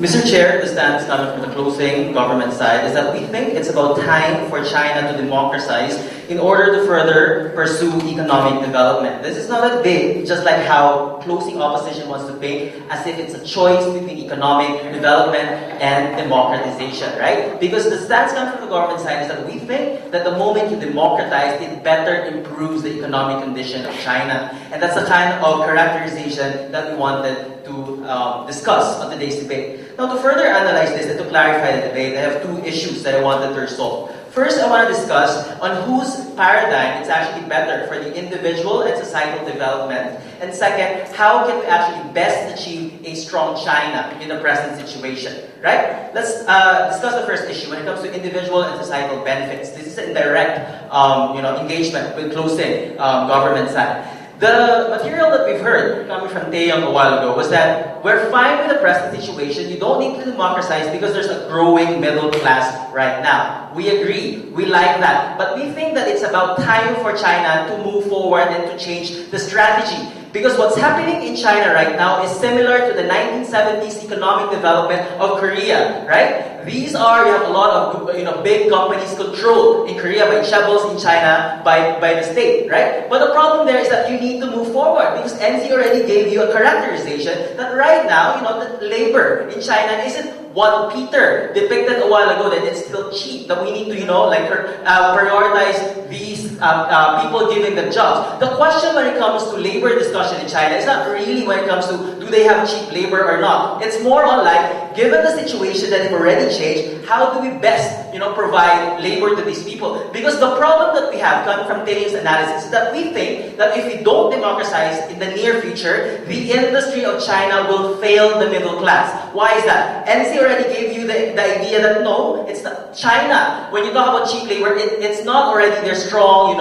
Mr. Chair, the stand coming from the closing government side is that we think it's about time for China to democratize in order to further pursue economic development. This is not a debate, just like how closing opposition wants to paint as if it's a choice between economic development and democratization, right? Because the stance coming from the government side is that we think that the moment you democratize, it better improves the economic condition of China. And that's the kind of characterization that we wanted to discuss on today's debate. Now, to further analyze this and to clarify the debate, I have two issues that I wanted to resolve. First, I want to discuss on whose paradigm it's actually better for the individual and societal development. And second, how can we actually best achieve a strong China in the present situation, right? Let's discuss the first issue when it comes to individual and societal benefits. This is a direct engagement with closing government side. The material that we've heard coming from Jeong a while ago was that we're fine with the present situation. You don't need to democratize because there's a growing middle class right now. We agree. We like that. But we think that it's about time for China to move forward and to change the strategy. Because what's happening in China right now is similar to the 1970s economic development of Korea, right? These are, you have a lot of big companies controlled in Korea by chaebols, in China by the state, right? But the problem there is that you need to move forward because NZ already gave you a characterization that right now, the labor in China isn't what Peter depicted a while ago, that it's still cheap, that we need to, prioritize these people giving them jobs. The question when it comes to labor discussion in China is not really when it comes to do they have cheap labor or not. It's more on like, given the situation that have already changed, how do we best, provide labor to these people? Because the problem that we have coming from Jeong's analysis is that we think that if we don't democratize in the near future, the industry of China will fail the middle class. Why is that? NC already gave you the idea that no, it's not China. When you talk about cheap labor, it's not already their strong,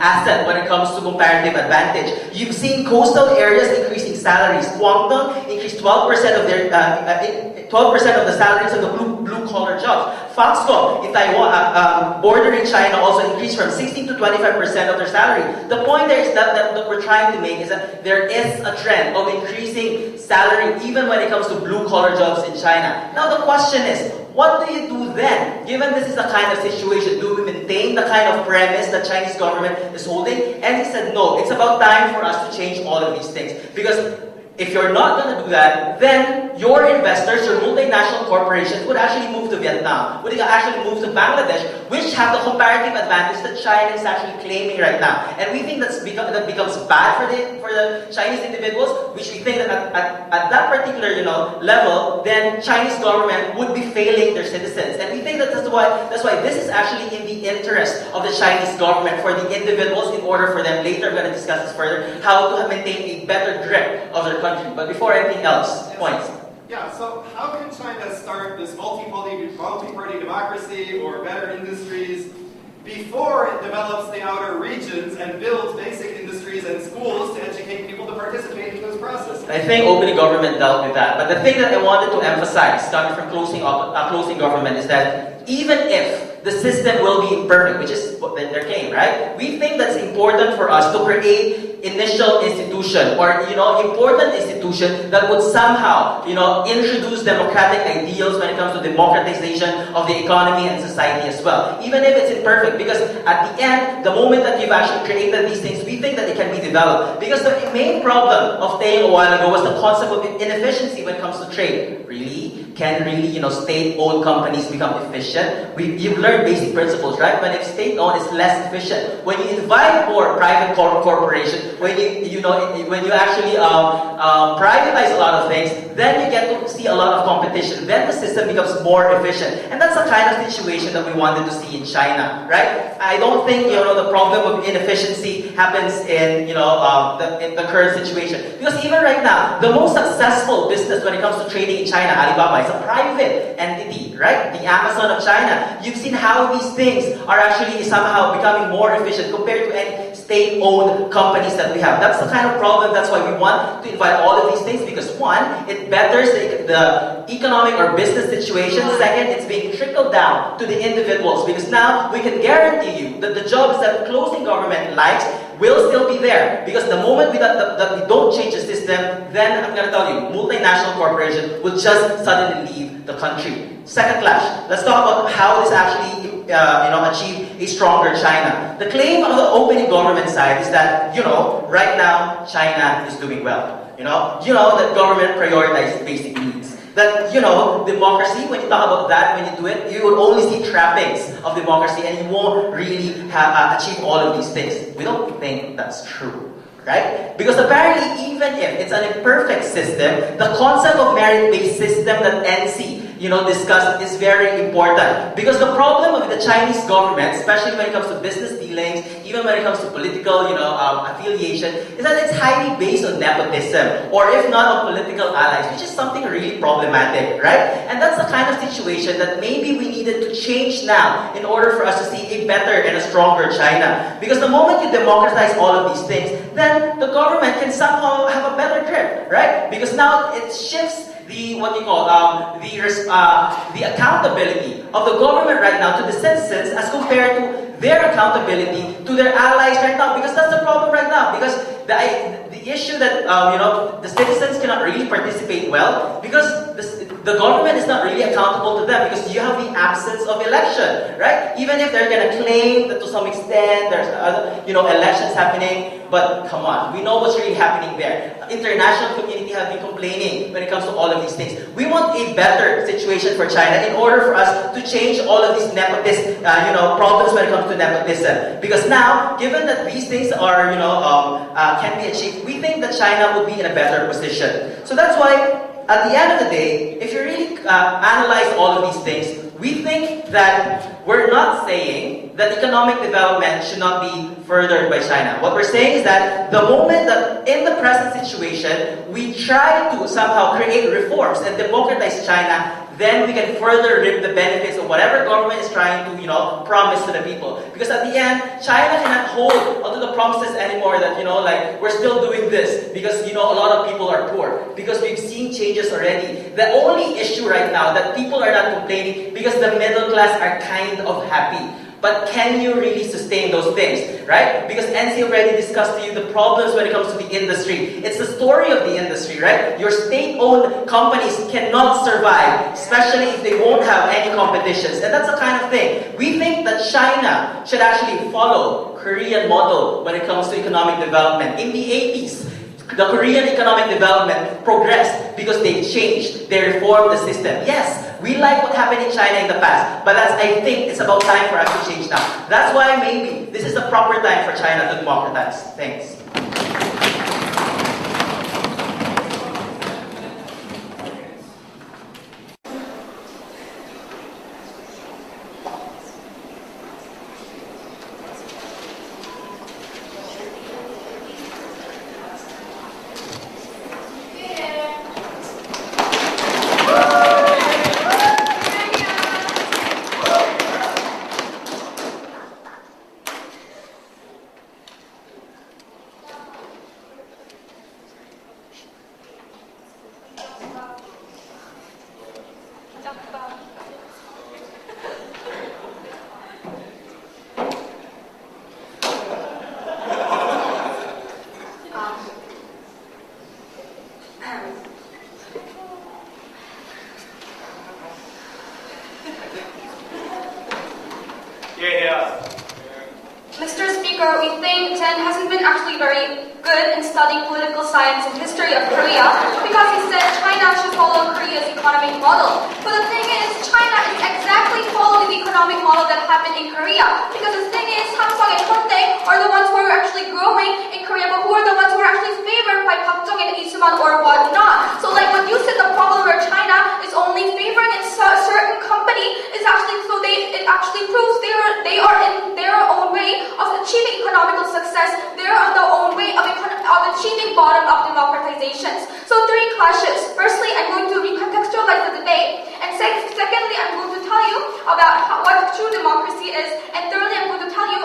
asset when it comes to comparative advantage. You've seen coastal areas increasing salaries. Guangdong increased 12% of their 12% of the salaries of the blue-collar jobs. Foxconn in Taiwan, bordering China, also increased from 16 to 25% of their salary. The point there is that we're trying to make is that there is a trend of increasing salary even when it comes to blue-collar jobs in China. Now the question is, what do you do then? Given this is the kind of situation, do we maintain the kind of premise the Chinese government is holding? And he said, no, it's about time for us to change all of these things. Because if you're not going to do that, then your investors, your multinational corporations would actually move to Vietnam, would actually move to Bangladesh, which have the comparative advantage that China is actually claiming right now. And we think that becomes bad for the Chinese individuals, which we think that at that particular level, then Chinese government would be failing their citizens. And we think that that's why this is actually in the interest of the Chinese government for the individuals in order for them, later I'm going to discuss this further, how to maintain a better grip of their country. But before anything else, points. Yeah, so how can China start this multi-party democracy or better industries before it develops the outer regions and builds basic industries and schools to educate people to participate in this process? I think opening government dealt with that. But the thing that I wanted to emphasize, coming from closing government, is that even if the system will be imperfect, which is what their claim, right? We think that's important for us to create initial institution or important institution that would somehow introduce democratic ideals when it comes to democratization of the economy and society as well, even if it's imperfect, because at the end, the moment that you've actually created these things, we think that it can be developed. Because the main problem of Jeong a while ago was the concept of inefficiency when it comes to trade. Really? Can really, state-owned companies become efficient? You've learned basic principles, right? When it's state-owned, it's less efficient. When you invite more private corporations, when you actually privatize a lot of things, then you get to see a lot of competition. Then the system becomes more efficient, and that's the kind of situation that we wanted to see in China, right? I don't think the problem of inefficiency happens in in the current situation, because even right now, the most successful business when it comes to trading in China, Alibaba, is a private entity, right? The Amazon of China. You've seen how these things are actually somehow becoming more efficient compared to any state-owned companies that we have. That's the kind of problem. That's why we want to invite all of these things, because one, it betters the economic or business situation. Second, it's being trickled down to the individuals, because now we can guarantee you that the jobs that closing government likes will still be there. Because the moment that we don't change the system, then I'm going to tell you, multinational corporations will just suddenly leave the country. Second clash. Let's talk about how this actually achieve a stronger China. The claim on the opening government side is that, right now, China is doing well. That government prioritizes basic needs. That, democracy, when you talk about that, when you do it, you will only see trappings of democracy and you won't really achieve all of these things. We don't think that's true. Right? Because apparently, even if it's an imperfect system, the concept of merit-based system that NC discussed is very important. Because the problem with the Chinese government, especially when it comes to business dealings, even when it comes to political, affiliation, is that it's highly based on nepotism, or if not on political allies, which is something really problematic, right? And that's the kind of situation that maybe we needed to change now in order for us to see a better and a stronger China. Because the moment you democratize all of these things, then the government can somehow have a better grip, right? Because now it shifts the accountability of the government right now to the citizens as compared to their accountability to their allies right now. Because that's the problem right now. Because the issue that the citizens cannot really participate well because the government is not really accountable to them because you have the absence of election, right? Even if they're gonna claim that to some extent there's elections happening, but come on, we know what's really happening there. International community have been complaining when it comes to all of these things. We want a better situation for China in order for us to change all of these nepotist, problems when it comes to nepotism. Because now, given that these things are, can be achieved, we think that China will be in a better position. So that's why, at the end of the day, if you really analyze all of these things, we think that we're not saying that economic development should not be furthered by China. What we're saying is that the moment that in the present situation, we try to somehow create reforms and democratize China, then we can further reap the benefits of whatever government is trying to, promise to the people. Because at the end, China cannot hold onto the promises anymore that, we're still doing this because, a lot of people are poor. Because we've seen changes already. The only issue right now that people are not complaining because the middle class are kind of happy. But can you really sustain those things, right? Because NC already discussed to you the problems when it comes to the industry. It's the story of the industry, right? Your state-owned companies cannot survive, especially if they won't have any competitions. And that's the kind of thing. We think that China should actually follow Korean model when it comes to economic development. In the 80s, the Korean economic development progressed because they changed, they reformed the system. Yes, we like what happened in China in the past, but I think it's about time for us to change now. That's why maybe this is the proper time for China to democratize. Thanks. Mr. Speaker, we think Jen hasn't been actually very good in studying political science and history of Korea because he said China should follow Korea's economic model. But the thing is, China is exactly following the economic model that happened in Korea. Because the thing is, Samsung and Hyundai are the ones who are actually growing in Korea, but who are the ones who are actually favored by Park Chung and Isuman or whatnot. So like when you said the problem where China is only favoring a certain company is actually, so it actually proves they are in their own way of achieving economical success. They are on their own way of achieving bottom-up democratizations. So three clashes. Firstly, I'm going to recontextualize the debate. And secondly, I'm going to tell you about what true democracy is. And thirdly, I'm going to tell you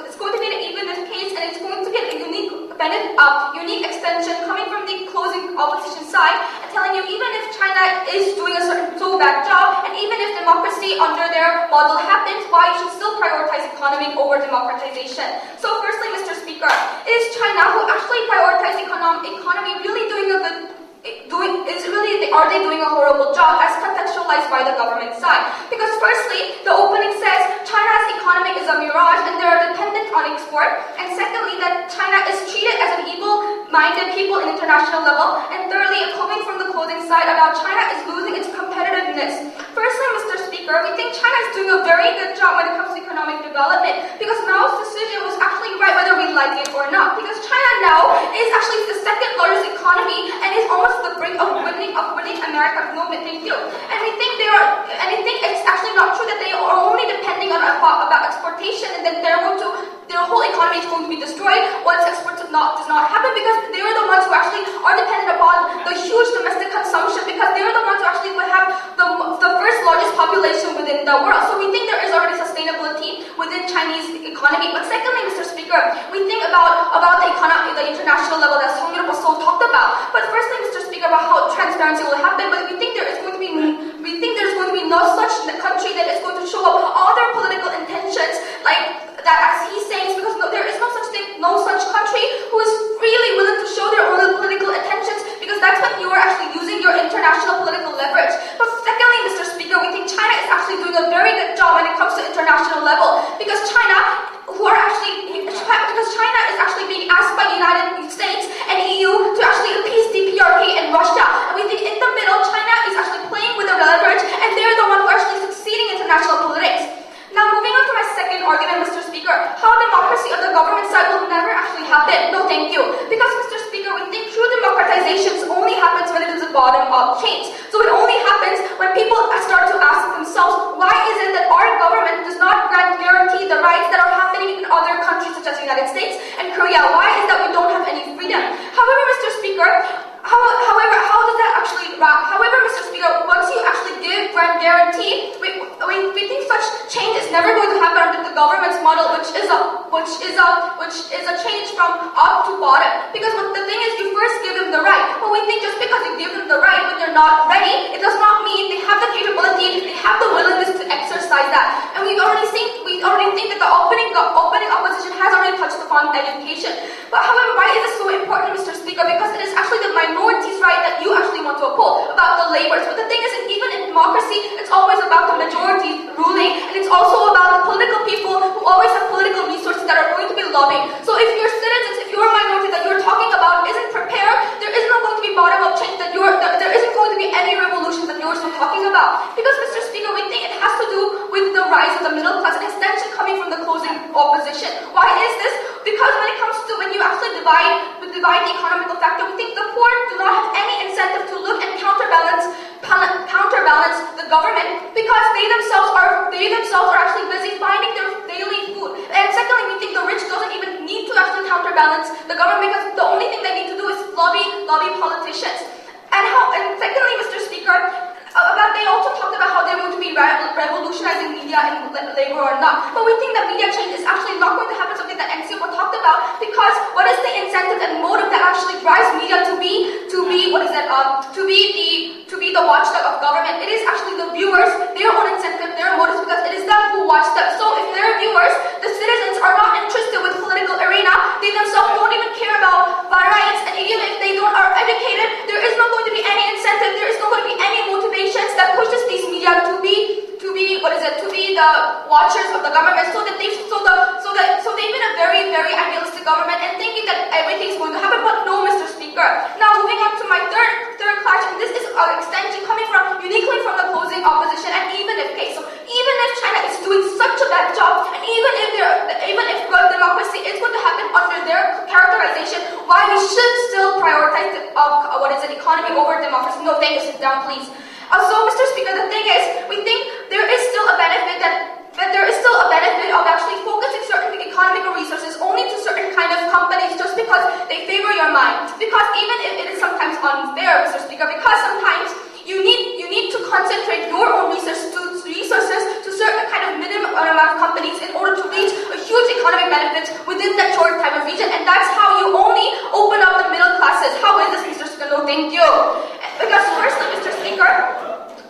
it's going to be an evenness case, and it's going to be a unique extension coming from the closing opposition side, and telling you even if China is doing a certain so bad job, and even if democracy under their model happens, why you should still prioritize economy over democratization. So firstly, Mr. Speaker, Speaker, is China who actually prioritizes economy really doing a good are they doing a horrible job as contextualized by the government side? Because firstly, the opening says China's economy is a mirage and they are dependent on export. And secondly, that China is treated as an evil-minded people in international level. And thirdly, coming from the closing side about China is losing its competitiveness. Firstly, Mr. Speaker, we think China is doing a very good job when it comes to economic development because Mao's decision was actually right whether we like it or not. Because China now is actually the second largest economy and is almost the brink of winning America's movement. Thank you. And we think it's actually not true that they are only depending on about exportation and then their whole economy is going to be destroyed once export does not happen because they are the ones who actually are dependent upon the huge domestic consumption because they are the ones who actually will have the first largest population within the world. So we think there is already sustainability within Chinese economy. But secondly, Mr. Speaker, we think about the economy, the international level that Sungryul was so talked about. But firstly, Mr. Speaker, about how transparency will happen. But we think there's going to be no such country that is going to show up all their political intentions like that as he's saying, because there is no such thing, no such country who is really willing to show their own political intentions because that's when you are actually using your international political leverage. But secondly, Mr. Speaker, we think China is actually doing a very good job when it comes to international level because China is actually being asked by the United States and EU to actually appease DPRK and Russia. And we think in the middle, China is actually playing with the leverage and they're the one who are actually succeeding in international politics. Now moving on to my second argument, Mr. Speaker, how democracy on the government side will never actually happen. No, thank you. Because, Mr. Speaker, we think true democratization only happens when it is a bottom-up change. So it only happens when people start to ask themselves, why is it that our government does not guarantee the rights that are happening in other countries such as the United States and Korea? Why is that we don't have any freedom? However, Mr. Speaker, However, Mr. Speaker, once you actually give grant guarantee, we think such change is never going to happen under the government's model, which is a change from up to bottom. Because the thing is, you first give them the right, but we think just because you give them the right when they're not ready, it does not mean they have the capability, they have the willingness to exercise that. And we already think that the opening opposition has already touched upon education. But however, why is this so important, Mr. Speaker? Because it is actually the minorities' right that you actually want to uphold about the labors. But the thing is, even in democracy, it's always about the majority ruling, and it's also about the political people who always have political resources that are going to be lobbying. So if your citizens, if your minority that you're talking about isn't prepared, there is not going to be bottom-up change there isn't going to be any revolution that you're still talking about. Because, Mr. Speaker, we think it has to do with the rise of the middle class, an extension coming from the closing opposition. Why is this? Because when you actually divide the economical factor, we think the poor do not have any incentive to look and counterbalance the government because they themselves are actually busy finding their daily food. And secondly, we think the rich doesn't even need to actually counterbalance the government because the only thing they need to do is lobby politicians. And secondly, Mr. Speaker, they also talked about how they're going to be revolutionizing media and labor or not. But we think that media change is actually not going to happen, something that NCO talked about, because what is the incentive and motive that actually drives media to be the watchdog of government? It is actually the viewers, their own incentive, their motives, because it is them who watch them. So if their viewers, the citizens, are not interested with political arena, they themselves don't even care about rights, and even if they are educated, there is not going to be any incentive, there is not going to be any motivations that pushes these media to be the watchers of the government, so they've been a very, very idealistic government and thinking that everything's going to happen. But no, Mr. Speaker. Now moving on to my third clash, and this is an extension coming uniquely from the closing opposition. And even if China is doing such a bad job, and even if democracy is going to happen under their characterization, why we should still prioritize economy over democracy? No, thank you. Sit down, please. So, Mr. Speaker, the thing is, we think there is still a benefit of actually focusing certain economical resources only to certain kind of companies just because they favor your mind. Because even if it is sometimes unfair, Mr. Speaker, because sometimes you need to concentrate your own resources to certain kind of minimum amount of companies in order to reach a huge economic benefit within that short type of region, and that's how you only open up the middle classes. How is this, Mr. Speaker? No, thank you. Because firstly, Mr. Speaker,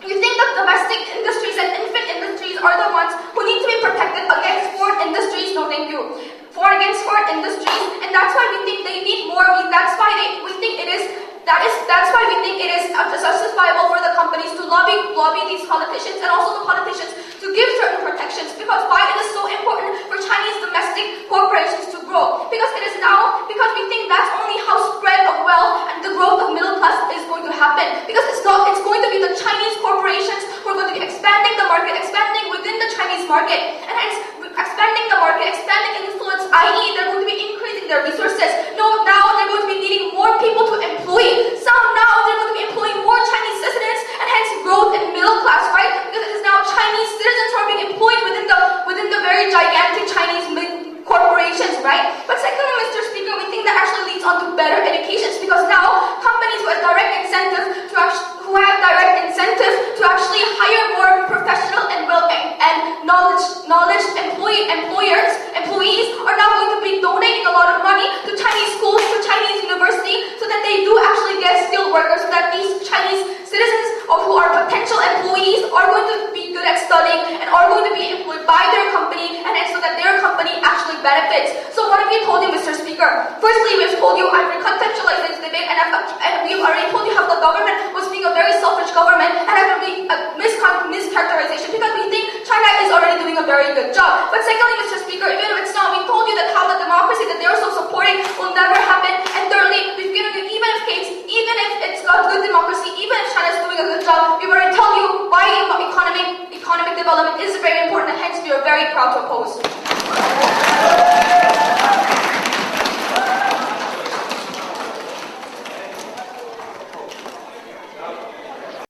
you think that domestic industries and infant industries are the ones who need to be protected against foreign industries? No, thank you. foreign industries, and that's why we think they need more. That's why we think it is. That's why we think it is justifiable for the companies to lobby these politicians and also the politicians to give certain protections, because why it is so important for Chinese domestic corporations to grow. Because we think that's only how spread of wealth and the growth of middle class is going to happen. Because it's going to be the Chinese corporations who are going to be expanding the market, expanding within the Chinese market, and hence expanding the market, expanding influence, i.e. they're going to be increasing their resources. No, now they're going to be needing more people to employ. Now they're going to be employing more Chinese citizens, and hence growth in middle class, right? Because it is now Chinese citizens who are being employed within the very gigantic Chinese corporations, right? But secondly, Mr. Speaker, we think that actually leads on to better educations, because now companies who have direct incentive to actually hire more professional and knowledge employees are now going to be donating a lot of money to Chinese schools, to Chinese university, so that they do actually get skilled workers, so that these Chinese citizens who are potential employees are going to be good at studying and are going to be employed by their company, and so that their company actually benefits. So what have we told you, Mr. Speaker? Firstly, we've told you, I've recontextualized this debate, and we've already told you how the government was being a very selfish government, and have been a mischaracterization, because we think China is already doing a very good job. But secondly, Mr. Speaker, even if it's not, we told you that how the democracy that they're so supporting will never happen. And thirdly, we've given you, even if it's got good democracy, even if China's doing a good job, we've already told you why economic development is very important, and hence we are very proud to oppose.